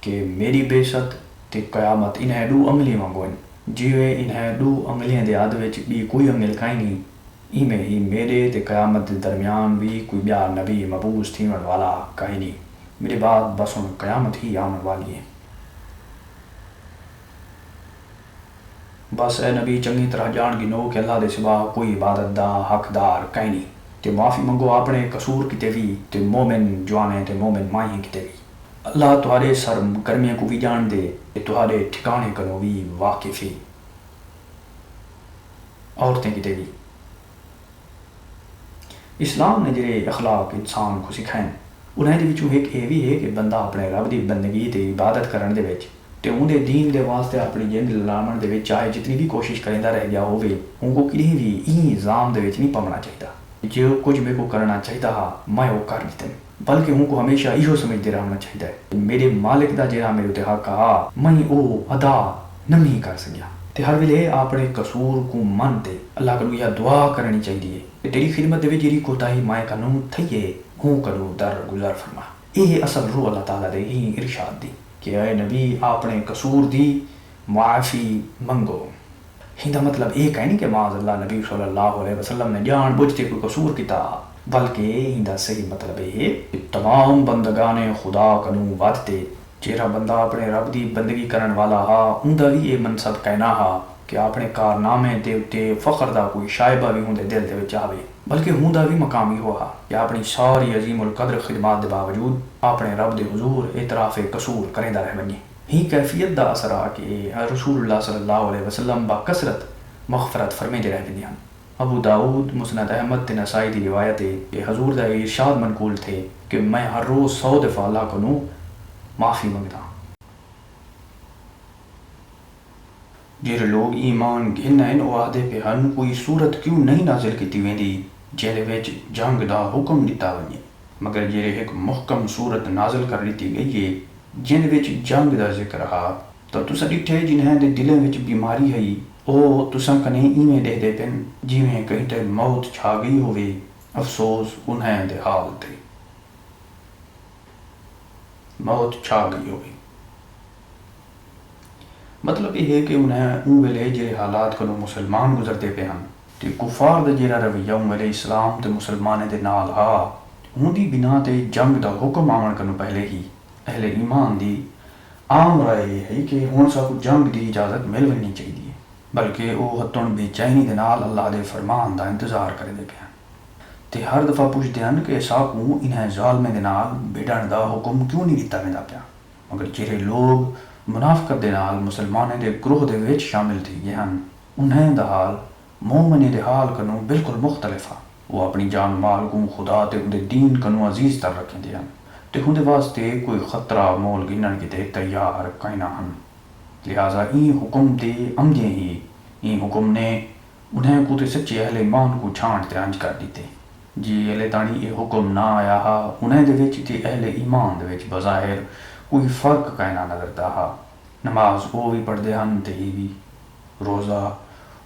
کہ میری بعثت تے قیامت انہیں دو انگلی وانگو ہیں، جیویں انہیں دو انگلیاں دے آدھ وچ بھی کوئی انگل کہیں نہیں، ایویں ہی میرے تے قیامت دے درمیان بھی کوئی بیا نبی مبعوث تھین والا کہیں نہیں، میرے بعد بس ان قیامت ہی آمن والی ہے۔ بس اے نبی چنگی طرح جان گنو کہ اللہ دے سوا کوئی عبادت دا حقدار کہیں نہیں، تے معافی منگو اپنے قصور کتے بھی، تے مومن جوانے تے مومن مائیں کتے بھی۔ اللہ تہارے سر گرمیاں کو بھی جان دے تے تہارے ٹھکانے کنو بھی واقف ہی، عورتیں کتے بھی۔ اسلام نے جڑے اخلاق انسان کو سکھائیں انہیں دے وچوں ایک یہ بھی ہے کہ بندہ اپنے رب دی بندگی تے عبادت کرن دے وچ تے ان دے دین دے واسطے اپنی جند لامن دے وچ چاہے جتنی بھی کوشش کریندا رہ گیا ہووے ان کو کدی بھی این الزام دے وچ نہیں پمنا چاہیے جو کچھ میرے کو کرنا چاہیدا ہا میں وہ کر لیتا، بلکہ ان کو ہمیشہ ایہو سمجھتے رہنا چاہیے میرے مالک دا جڑا میرے تے حق آ میں او ادا نہیں کر سکیا، تے ہر ویلے اپنے قصور کو من تے اللہ کو یہ دعا کرنی چاہیے کہ تیری خدمت دے وچ جڑی کوتاہی میں کنوں تھئیے ہوں کرو در گزر فرما۔ یہ اصل روح اللہ تعالیٰ دے ہی ارشاد دی کہ اے نبی اپنے قصور دی معافی منگو۔ ہندا مطلب یہ کہیں نہیں کہ معاذ اللہ نبی صلی اللہ علیہ وسلم نے جان بوجھتے کوئی قصور کیتا، بلکہ ہندا صحیح مطلب یہ ہے کہ تمام بندگان خدا کنوں وعدتے جیڑا بندہ اپنے رب دی بندگی کرن والا ہا اوندا بھی یہ منصب کہنا ہا کہ اپنے کارنامے دے اتے فخر دا کوئی شائبہ بھی ہوندے دل دے وچ آوے، بلکہ ہوندا بھی مقامی ہوا کہ اپنی ساری عظیم القدر خدمات دے باوجود اپنے رب دے حضور اعتراف قصور کریندا رہ ونجے۔ ہی کیفیت دا اثر آ کہ رسول اللہ صلی اللہ علیہ وسلم با کثرت مغفرت فرمیندے رہ وندے ہن۔ ابو داؤد، مسند احمد تے نسائی دی روایت ہے کہ حضور دا ارشاد منقول تھے کہ میں ہر روز 100 دفعہ اللہ کنوں معافی منگدا۔ جڑے لوگ ایمان گھن او آدھے پہ ہن کوئی صورت کیوں نہیں نازل کیتی ویندی جہدے وچ جنگ دا حکم دتا ونجے، مگر جڑے ایک محکم صورت نازل کر دتی گئی ہے جن وچ جنگ دا ذکر ہا تو تساں ڈٹھے جنہاں دے دلیں وچ بیماری ہے او تساں کنے ایویں دے دے پن جویں کہیں تے موت چھا گئی ہوے، افسوس انہاں دے حال تے موت چھا گئی ہوئی۔ مطلب یہ ہے کہ انہیں اون ویلے جڑے حالات کنوں مسلمان گزرتے پے ہن تے کفار دا جڑا رویہ اون ویلے اسلام تے مسلمانے دے نال ہا اون دی بنا تے جنگ دا حکم آون کنوں پہلے ہی اہل ایمان دی عام رائے یہ ہے کہ ہن سب جنگ دی اجازت مل ونی چاہیے، بلکہ او ہتن بے چینی دے نال اللہ دے فرمان دا انتظار کردے پے ہن تے ہر دفعہ پوچھتے ہیں کہ ساکوں انہیں ظالمیں دے نال بھیڑن دا حکم کیوں نہیں دیتا ویندا پیا، مگر جڑے لوگ منافقت دے نال مسلمانے دے گروہ دے وچ شامل تھی گئے ہن انہیں دا حال مومنے دے حال کنوں بالکل مختلف ہے، وہ اپنی جان مال کو خدا تے اندے دین کنوں عزیز تر رکھیں دے ہن تے اندے واسطے کوئی خطرہ مول گنن کیتے تیار کہیں نہ ہن، لہٰذا این حکم دے عمدے ہی این حکم نے انہیں کو تے سچے اہل ایمان کو چھانٹ تے انج کر دیتے جی اہل تانی یہ حکم نہ آیا ہا انہیں دے وچ تے اہل ایمان دے وچ بظاہر کوئی فرق کہنا نظر دا ہا، نماز وہ بھی پڑھ دے ہن تے یہ بھی، روزہ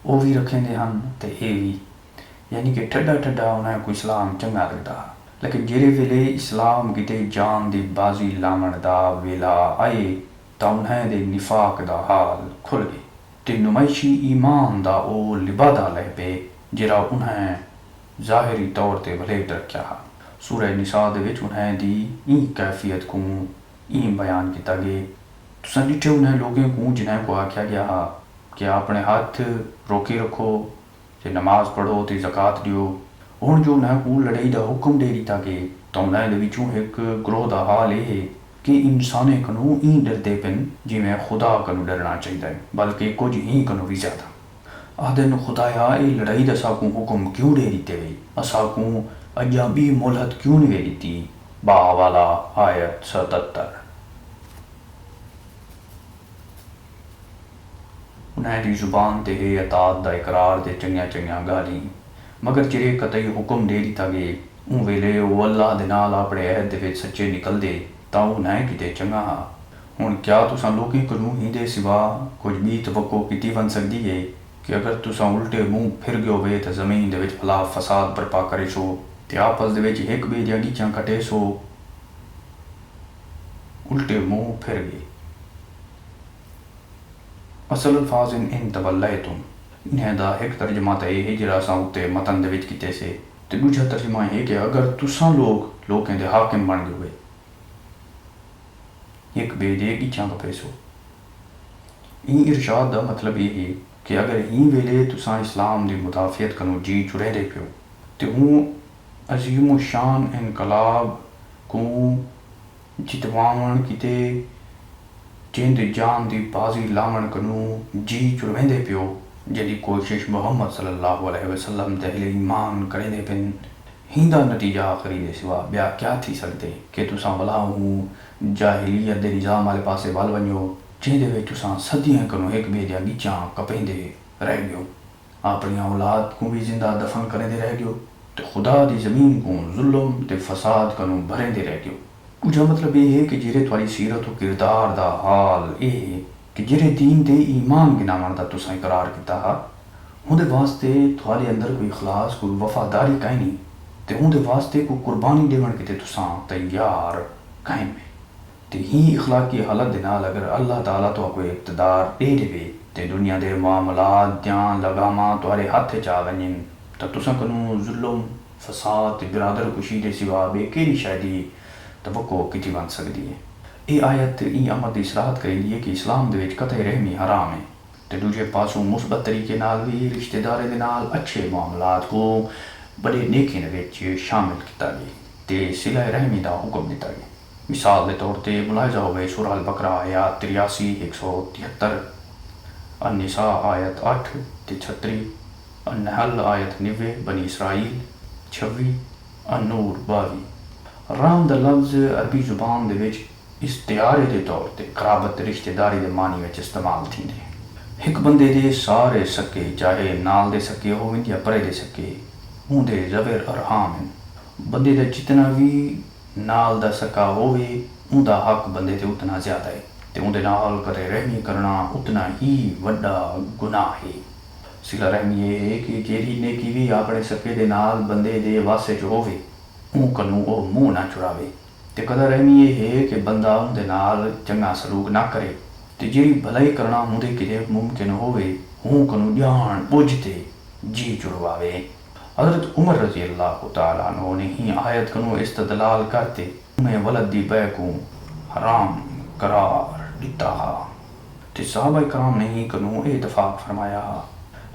وہ بھی رکھیں دے ہن تے یہ بھی، یعنی کہ ٹھڈا ٹھڈا انہیں کوئی اسلام چنگا لگتا ہا، لیکن جڑے ویلے اسلام کتے جان دی بازی لامن دا ویلا آئے تا انہیں دے نفاق دا حال کھل گئے تے نمائشی ایمان دا او لبادہ لہ پے جرا انہیں ظاہری طور تے بھلے رکھیا ہا۔ سورہ نساء دے وچ انہیں دی این کیفیت کو این بیان کیتا گئے، تساں ڈٹھے انہیں لوگوں کو جنہیں کو آکھیا گیا ہا کہ اپنے ہاتھ روکے رکھو تے نماز پڑھو تے زکوٰۃ دیو، ہن جو انہیں کو لڑائی دا حکم دے دیتا گئے تو انہیں دے وچوں ایک گروہ دا حال یہ ہے کہ انسانے کنوں این ڈردے پن جویں خدا کنوں ڈرنا چاہیے، بلکہ کچھ ہی کنوں بھی زیادہ آدھن خدایا یہ لڑائی دا ساکوں حکم کیوں دے دیتے ہوئے، اساکوں اجا بھی مہلت کیوں نہیں دے دیتی، با والا آیت 77۔ انہیں دی زبان تے ہے اطاعت دا اقرار دے چنگیاں چنگیاں گالی، مگر جڑے قطعی حکم دے دیتا گئے اون ویلے وہ اللہ دے نال اپنے عہد دے وچ سچے نکل دے تاؤ نہ کتے چنگا ہا ہن کیا تساں لوکیں کنوں ہیندے سوا کچھ بھی توقع کیتی ون سکدی ہے کہ اگر تساں الٹے منہ پھر گئے ہوئے تو زمین دے وچ بھلا فساد برپا کرے سو تے آپس دے وچ ایک بے دیاں گیچاں کٹے سو الٹے منہ پھر گئے. اصل الفاظ ان تولیتم انہیں دا ایک ترجمہ تے یہ ہے جڑا اساں اُتے متن دے وچ کیتے سے تے دوجا ترجمہ ہے کہ اگر تساں لوکاں دے حاکم بن گئے ہوئے ایک بے دے گیچاں کپے سو. این ارشاد دا مطلب یہ ہے کہ اگر ہی ویلے تساں اسلام دی مدافعت کنو جی چڑے دے پیو تے ہوں عظیم و شان انقلاب کو جتواون کیتے جند جان دی بازی لاون کنو جی چڑویندے پیو جدی کوشش محمد صلی اللہ علیہ وسلم تے اہل ایمان کرے دے پن ہیندا نتیجہ آخری دے سوا بیا کیا تھی سکدے کہ تساں بلا ہوں جاہلیت دے نظام والے پاسے ول ونجو جہدے وچ تساں صدیاں کنو ایک بے دیاں گیچاں کپیندے رہ گیو اپنی اولاد کو بھی زندہ دفن کریندے رہ گیو تے خدا دی زمین کو ظلم تے فساد کنو بھریندے رہ گیو. کچھ مطلب یہ ہے کہ جڑے تھوڑی سیرت و کردار دا حال یہ ہے کہ جڑے دین دے ایمان گناون دا تساں اقرار کیتا ہا اُندے واسطے تھوڑے اندر کوئی اخلاص کوئی وفاداری کہیں نہیں تے اُندے واسطے کوئی قربانی دیون کیتے تساں تیار کہیں میں تے ہی اخلاقی حالت دے نال اگر اللہ تعالیٰ تو کوئی اقتدار دے دے تے دنیا دے معاملات دیاں لگاماں تھوڑے ہاتھ چا ونجن تے تساں کنوں ظلم فساد تے برادر کشی دے سوا بے کیڑی شاید توقع کیتی ون سکدی ہے. یہ آیت این امر دی اصلاحات کریندی ہے کہ اسلام دے وچ قطع رحمی حرام ہے تے دوجے پاسوں مثبت طریقے نال بھی رشتہ دارے دے نال اچھے معاملات کو بڑے نیکی دے وچ شامل کیتا گیا تے صلہ رحمی دا حکم دتا گیا. مثال دے طور تے ملاحظہ ہوئے سورہ البقرہ آیات 83 173 النساء آیت 8 تے 36 النحل آیت 90 بنی اسرائیل 26 النور 22. رحم دا لفظ عربی زبان دے وچ استعارے دے طور تے قرابت رشتہ داری دے معنی وچ استعمال تھیندے. ایک بندے دے سارے سکے چاہے نال دے سکے ہوویں یا پرے دے سکے اون دے زبر ارحام ہیں. بندے دا جتنا بھی نال دا سکا ہووے اون دا حق بندے تے اتنا زیادہ ہے تے اون دے نال قطع رحمی کرنا اتنا ہی وڈا گناہ ہے. صلہ رحمی یہ ہے کہ جیڑی نیکی بھی اپنے سکے دے نال بندے دے واسطے چ ہووے اون کنوں او منہ نہ چڑاوے تے قطع رحمی یہ ہے کہ بندہ اون دے نال چنگا سلوک نہ کرے تے جیڑی بھلائی کرنا اون کتے ممکن ہووے اون کنوں جان بوجھ تے جی چڑواوے. حضرت عمر رضی اللہ تعالیٰ عنہ نے ہی آیت کنوں استدلال کرتے انہیں ولد دی بے کو حرام قرار دیتا ہا تے صحابہ کرام نے ہی کنوں اتفاق فرمایا ہا.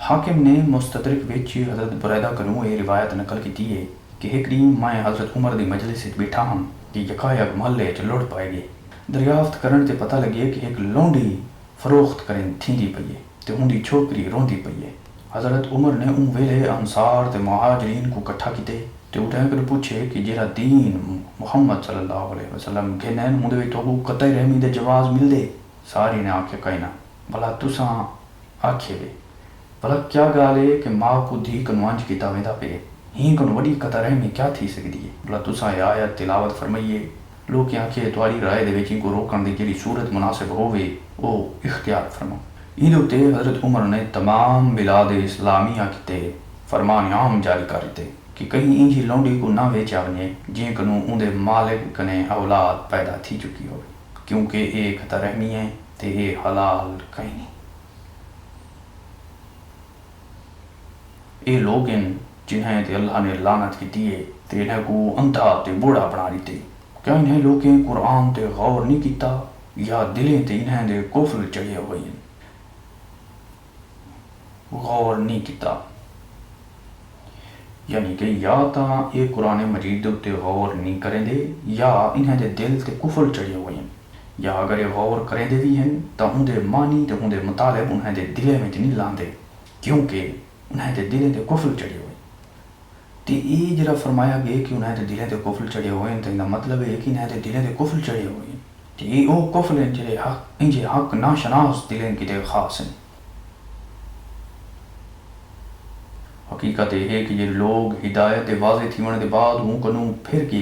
حاکم نے مستدرک وچ حضرت بریدہ کنوں یہ روایت نقل کی ہے کہ ایک دن میں حضرت عمر دی مجلس وچ بیٹھا ہوں کہ یکایک محلے چ لڑ پائے گئے. دریافت کرن تے پتہ لگے کہ ایک لونڈی فروخت کرن تھیندی پئی ہے تے اون دی چھوکری روندی پئی ہے. حضرت عمر نے اون ویلے انصار تے مہاجرین کو اکٹھا کیتے تے اٹھا کر پوچھے کہ جیڑا دین محمد صلی اللہ علیہ وسلم گھنن اون دے وچ تو قطع رحمی دے جواز مل دے. ساری نے آکھیا کہیں نہ بھلا تساں آکھے وے بھلا کیا گال ہے کہ ماں کو دھی کنوں انج کیتا ویندا پے ہی کنوں وڈی قطع رحمی کیا تھی سکدی ہے. بھلا تساں یہ آیت تلاوت فرمائیے لوگ آکھے تہاڈی رائے دے وچ کو روکن دی جڑی صورت مناسب ہووے او اختیار فرماؤ. یہ تے حضرت عمر نے تمام بلاد اسلامیہ کیتے فرمان عام جاری کر دیتے کہ کہیں انجی لونڈی کو نہ ویچا ونجے جن کنوں اون دے مالک کنے اولاد پیدا تھی چکی ہوئے کیونکہ ایک قطع رحمی ہے تے یہ حلال کہیں نہیں. یہ لوگ ہیں جنہیں تے اللہ نے لعنت کی ہے تے انہیں کو اندھا تے بوڑھا بنا دیتے. کیا انہیں لوگیں قرآن تے غور نہیں کیتا یا دلیں تے انہیں دے کفر چڑھے ہوئے ہیں غور نہیں کیتا. یعنی کہ یا تاں یہ قرآن مجید تے غور نہیں کریں دے یا انہیں دے دل تے کفر چڑھے ہوئے ہیں یا اگر یہ غور کریں دے بھی ہیں تاں ان دے معنی تے ان دے مطالب انہیں دے دلے میں نہیں لاندے کیونکہ انہیں دے دلے تے کفر چڑھے ہوئے. تے یہ جرا فرمایا گیا کہ انہیں دے دلے تے کفر چڑھے ہوئے ہیں تو ان کا مطلب ہے کہ انہیں دے دلے تے کفر چڑھے ہوئے ہیں تے یہ او کفر ہیں جڑے حق انجے حق ناشناس دلیں کی تے خاص ہیں. حقیقت یہ ہے کہ یہ لوگ ہدایت واضح تھیون دے بعد ہوں کنوں پھر کے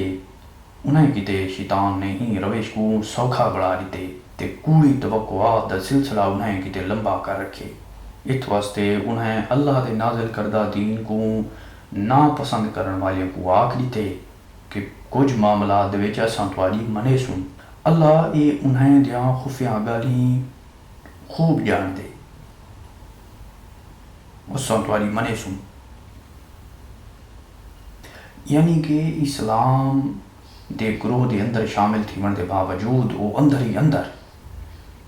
انہیں کتے شیطان نے ہی روش کو سوکھا بڑھا دیتے تے کوئی توقعات دا سلسلہ انہیں کتے لمبا کر رکھے. اس واسطے انہیں اللہ دے نازل کردہ دین کو ناپسند کرن والے کو آکھ دیتے کہ کچھ معاملات دے وچ اساں تواڈی منے سن. اللہ یہ انہیں دیاں خفیہ گالیں خوب جان دے، اساں تواڈی منے سن. یعنی کہ اسلام دے گروہ دے اندر شامل تھیون دے باوجود وہ اندر ہی اندر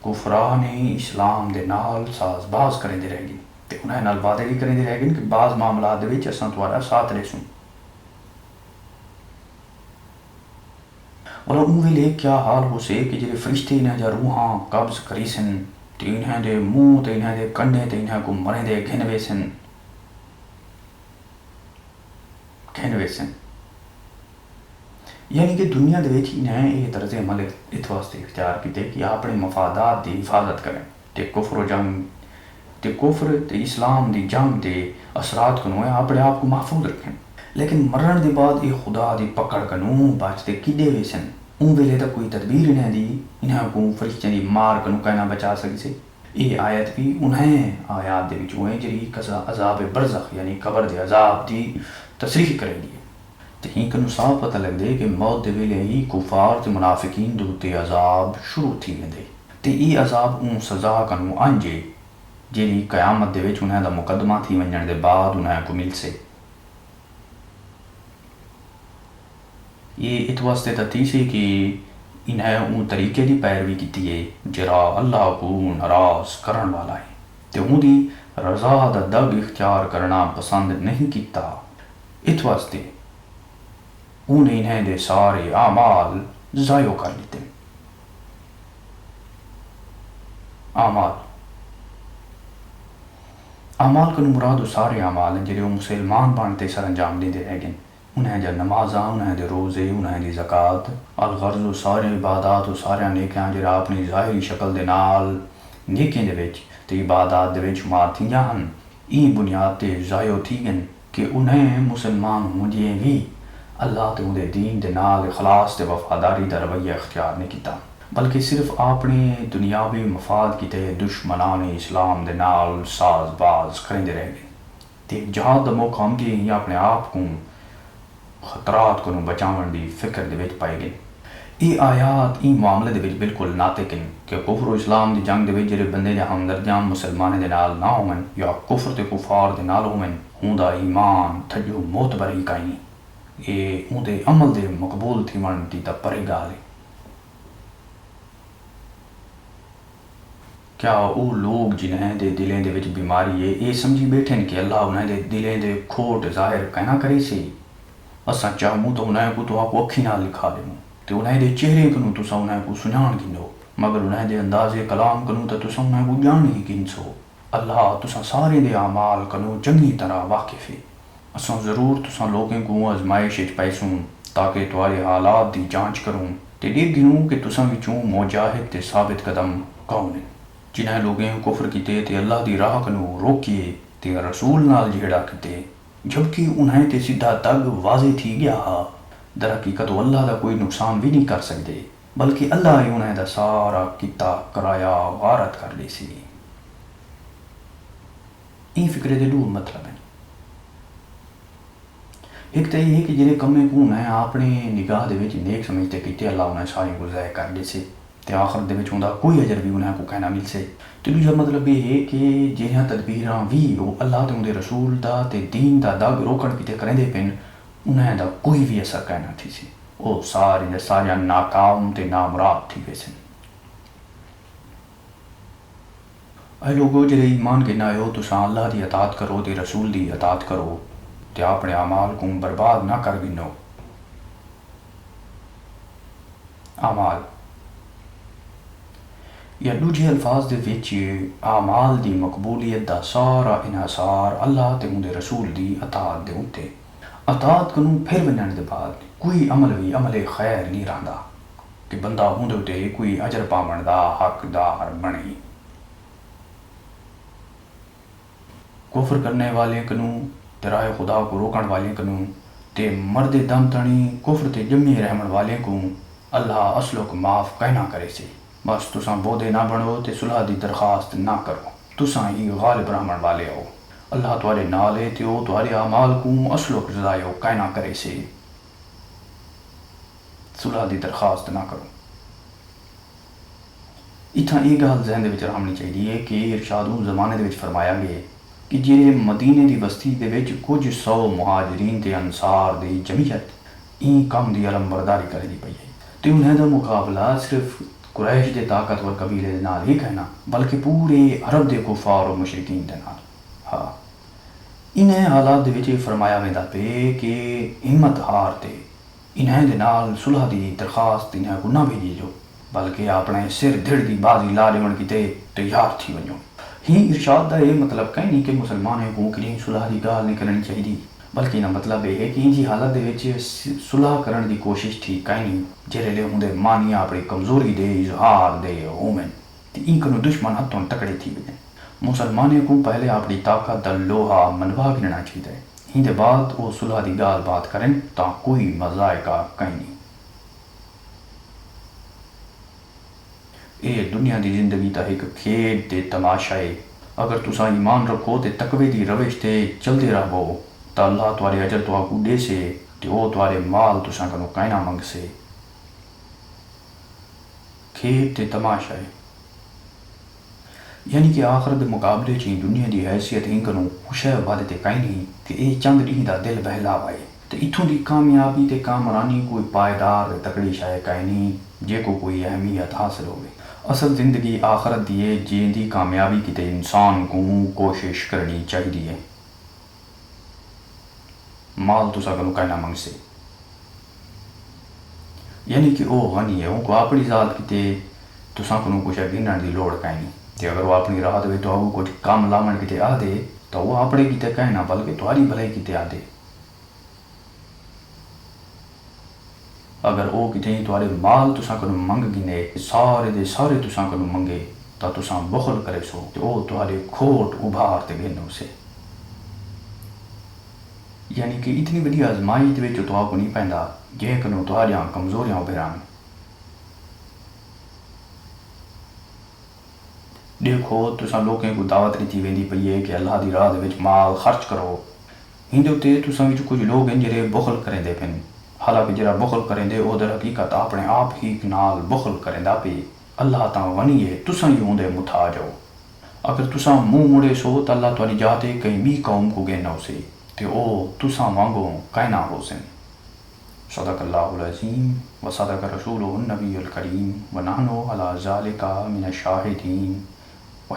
کفراں نے اسلام دے نال ساز باز کریں دے رہ گئے تے انہیں نال وعدے بھی کریں دے رہ گئے کہ بعض معاملات دے وچ اساں تواڈا ساتھ لے سن. اور اون ویلے کیا حال ہو سے کہ جڑے فرشتے انہیں جا روحاں قبض کری سن تے انہیں دے منہ تے انہیں دے کنڈے تے انہیں کو مرے دے گھنوے سن. یعنی کہ دنیا دے وچ انہیں یہ طرز عمل اس واسطے اختیار کیتے کہ اپنے مفادات دی حفاظت کریں تے کفر تے اسلام دی جنگ دے اثرات کنوں اپنے آپ کو محفوظ رکھیں. لیکن مرن دے بعد یہ خدا دی پکڑ کنوں بچتے کڈے وے سن. اون ویلے تک کوئی تدبیر انہیں کو فرشتیاں دی مار کنوں کہنا بچا سکی سے. یہ آیت بھی انہیں آیات دے وچ ہوئے جڑی عذاب برزخ یعنی قبر دے عذاب دی تصریح کرے گی. تے ہی کنوں صاف پتہ لگ دے کہ موت دے ویلے ہی کفار تے منافقین دے تے عذاب شروع تھی ویندے تے یہ عذاب اون سزا کنوں انجے جیڑی قیامت دے وچ انہیں دا مقدمہ تھی ونجن دے بعد انہیں کو مل سے. یہ اس واسطے تھی سی کہ انہیں اون طریقے دی پیروی کیتی ہے جرا اللہ کو ناراض کرن والا ہے تے اون دی رضا دا دگ اختیار کرنا پسند نہیں کیتا. اس واسطے انہیں دے سارے اعمال ضائع کر لیتے. اعمال کنوں مراد سارے اعمال ہیں جڑے مسلمان بنتے سر انجام دے رہ گئے. انہیں جا نمازاں، انہیں دے روزے، انہیں دی زکوٰۃ، الغرض و سارے عبادات و سارے نیکیاں جڑا اپنی ظاہری شکل دے نال نیکیاں دے وچ تے عبادات دے وچ شمار تھیاں ہن. این بنیاد تے ضائع تھی گئے کہ انہیں مسلمان ہوں جے بھی اللہ تے اندے دین دے نال اخلاص تے وفاداری دا رویہ اختیار نہیں کیتا بلکہ صرف اپنے دنیاوی مفاد کیتے دشمنان اسلام دے نال ساز باز کریندے رہ گئے تے جہاد دا موقع ہم جے ہی اپنے آپ کو خطرات کو بچاون دی فکر دے وچ پائے گئے. یہ آیات این معاملے دے وچ بالکل ناطق ہیں کہ کفر و اسلام دی جنگ دے وچ جڑے بندے دے ہمدردیاں مسلمانے دے نال نہ ہون یا کفر تے کفار دے نال ہون اوندا ایمان تھجو معتبر ہی کائیں یہ اندے عمل دے مقبول تھی من دی تا پرے گال ہے. کیا وہ لوگ جنہیں دے دلیں دے وچ بیماری ہے یہ سمجھی بیٹھیں کہ اللہ انہیں دے دلیں دے کھوٹ ظاہر کہنا کرے سی. اساں چاہوں تو انہیں کو تو آپ اکھی نال لکھا دیں تے انہیں دے چہرے کنوں تساں انہیں کو سنان گنو مگر انہیں دے انداز کلام کنوں تو تساں انہیں کو جان ہی گن سو. اللہ تساں سارے دے اعمال کنوں چنگی طرح واقف ہے. اساں ضرور تساں لوگوں کو آزمائش وچ پیسوں تاکہ تواڈے حالات دی جانچ کروں تے دیکھ گنوں کہ تساں وچوں مجاہد تے ثابت قدم کون ہیں جنہیں لوگیں کفر کیتے تے اللہ دی راہ کنوں روکیے تے رسول نال جھیڑا کیتے جبکہ انہیں تے سیدھا تگ واضح تھی گیا ہا. در حقیقت اللہ دا کوئی نقصان بھی نہیں کر سکتے بلکہ اللہ ہی انہیں دا سارا کیتا کرایا غارت کر لی سی. این فکرے دے دو مطلب ہیں. ایک تو یہ ہے کہ جنہیں کمے کو انہیں اپنے نگاہ دے وچ نیک سمجھتے کیتے اللہ انہیں ساری کو ضائع کر لی سی تے آخر دے وچ ہوندا کوئی اجر بھی انہیں کو کہنا مل سے. تے دوجا مطلب یہ ہے کہ جہاں تدبیراں بھی وہ اللہ تے اندے رسول دا تے دین دا دگ روکن کیتے کریندے پن انہیں دا کوئی بھی اثر کہنا تھی سی. وہ سارے ناکام تے نامراد تھی ویسے. اے لوگو جڑے ایمان کے نہ ہو تساں اللہ دی اطاعت کرو تے رسول دی اطاعت کرو تے اپنے اعمال کو برباد نہ کر گنو. اعمال یا دوجے الفاظ دے وچ اعمال دی مقبولیت دا سارا انحصار اللہ تے اندے رسول دی اطاعت دے اُتے. اطاعت کنوں پھر ونجن دے بعد کوئی عمل بھی عمل خیر نہیں رہندا کہ بندہ اندے اُتے کوئی اجر پاون دا حقدار بنے. کفر کرنے والے کنوں تے راہ خدا کو روکن والے کنوں تے مرد دم تانی کفر تے جمی رحمن والے کو اللہ اصلوں کو معاف کہنا کرے سے، بس تساں بودے نہ بنو تے صلح دی درخواست نہ کرو، تساں ہی غالب رحمن والے ہو، اللہ تھوڑے نالے تے او تھوڑے اعمال کو اصلوں کو جزائے کہنا کرے سے، صلح دی درخواست نہ کرو۔ اتنا یہ گل ذہن دے وچ رکھنی چاہیے کہ ارشاد اس زمانے دے وچ فرمایا گیا کہ جہے مدینے دی بستی دے وچ کچھ 100 مہاجرین تے انصار دی جمعیت این کم دی علم برداری کرے دی پئی ہے، تے انہیں دا مقابلہ صرف قریش دے طاقتور قبیلے دے نال ہی کہنا بلکہ پورے عرب دے کفار و مشرکین دے نال۔ ہاں انہیں حالات دے وچ فرمایا ویندا پے کہ ہمت ہار تے انہیں دے نال صلح دی درخواست انہیں کو نہ بھیجی جو، بلکہ اپنے سر دھڑ دی بازی لا دیون کیتے تیار تھی ونجو۔ ہی ارشاد دا یہ مطلب کہیں نہیں کہ مسلمانوں کو کہیں صلح دی گال نہیں کرنی چاہیے، بلکہ یہ مطلب یہ ہے کہ ان جی حالت دے وچ صلح کرن دی کوشش تھی کہیں نہیں جہے لے ہوں دے مانی اپنی کمزوری دے اظہار دے ہومن تے ان کنو دشمن ہتھوں تکڑے تھی ونجن۔ مسلمانوں کو پہلے اپنی طاقت دا لوہا منوا گننا چاہیے، ہی دے بعد وہ صلح دی گال بات کریں تا کوئی مذائقہ کہیں نہیں۔ اے دنیا دی زندگی تا ایک کھیڈ تے تماشا ہے، اگر تساں ایمان رکھو تے تقوی دی روش تے چلدے رہو تا اللہ تمہارے اجر تو کو دے سے تے او تمہارے مال تساں کنوں کائنا منگ سے۔ کھیڈ تے تماشا ہے یعنی کہ آخرت دے مقابلے چ دنیا دی حیثیت ہی کنوں خوشے وعدے تے کہیں نہیں کہ اے چند ڈینہ دا دل بہلاوا ہے تے اتھوں دی کامیابی تے کامرانی کوئی پائیدار تکڑی شے کہیں نہیں جے کو کوئی اہمیت حاصل ہوئے۔ اصل زندگی آخرت دی ہے جن دی کامیابی کیتے انسان کو کوشش کرنی چاہیے۔ مال تساں کنوں کہنا منگ سے یعنی کہ او غنی ہے، ان کو اپنی ذات کیتے تساں کنوں کچھ گنن دی لوڑ کہیں نہیں، تے اگر وہ اپنی راہ دے تو وہ کچھ کام لاون کیتے آ دے تو وہ اپنے کیتے کہنا بلکہ تمہاری بھلائی کیتے آ دے۔ اگر او کتے تمہارے مال تساں کنوں منگ گنے سارے دے سارے تساں کنوں منگے تا تساں بخل کرے سو تے او تمہارے کھوٹ ابھار تے گنو سے، یعنی کہ اتنی بڑی آزمائش دے وچ تو کو نہیں پیندا جے کنوں تمہاریاں کمزوریاں ابھران۔ دیکھو تساں لوگوں کو دعوت دیتی ویندی پئی ہے کہ اللہ دی راہ دے وچ مال خرچ کرو، ہندے تے تساں وچ کچھ لوگ ہیں جڑے بخل کریندے پن، حالانکہ جڑا بخل کریں وہ در حقیقت اپنے آپ ہی نال بخل کریں پہ، اللہ تاں غنی ہے تساں ہی ہوندے محتاج ہو۔ اگر تساں منہ مڑے سو تو اللہ تہاڈی جاتے کہیں بھی قوم کو گے نہ سے تے او تساں وانگو کائنا ہو سن۔ صدق اللہ العظیم و صدق رسولہ النبی الکریم و نحن علی ذالک من الشاہدین و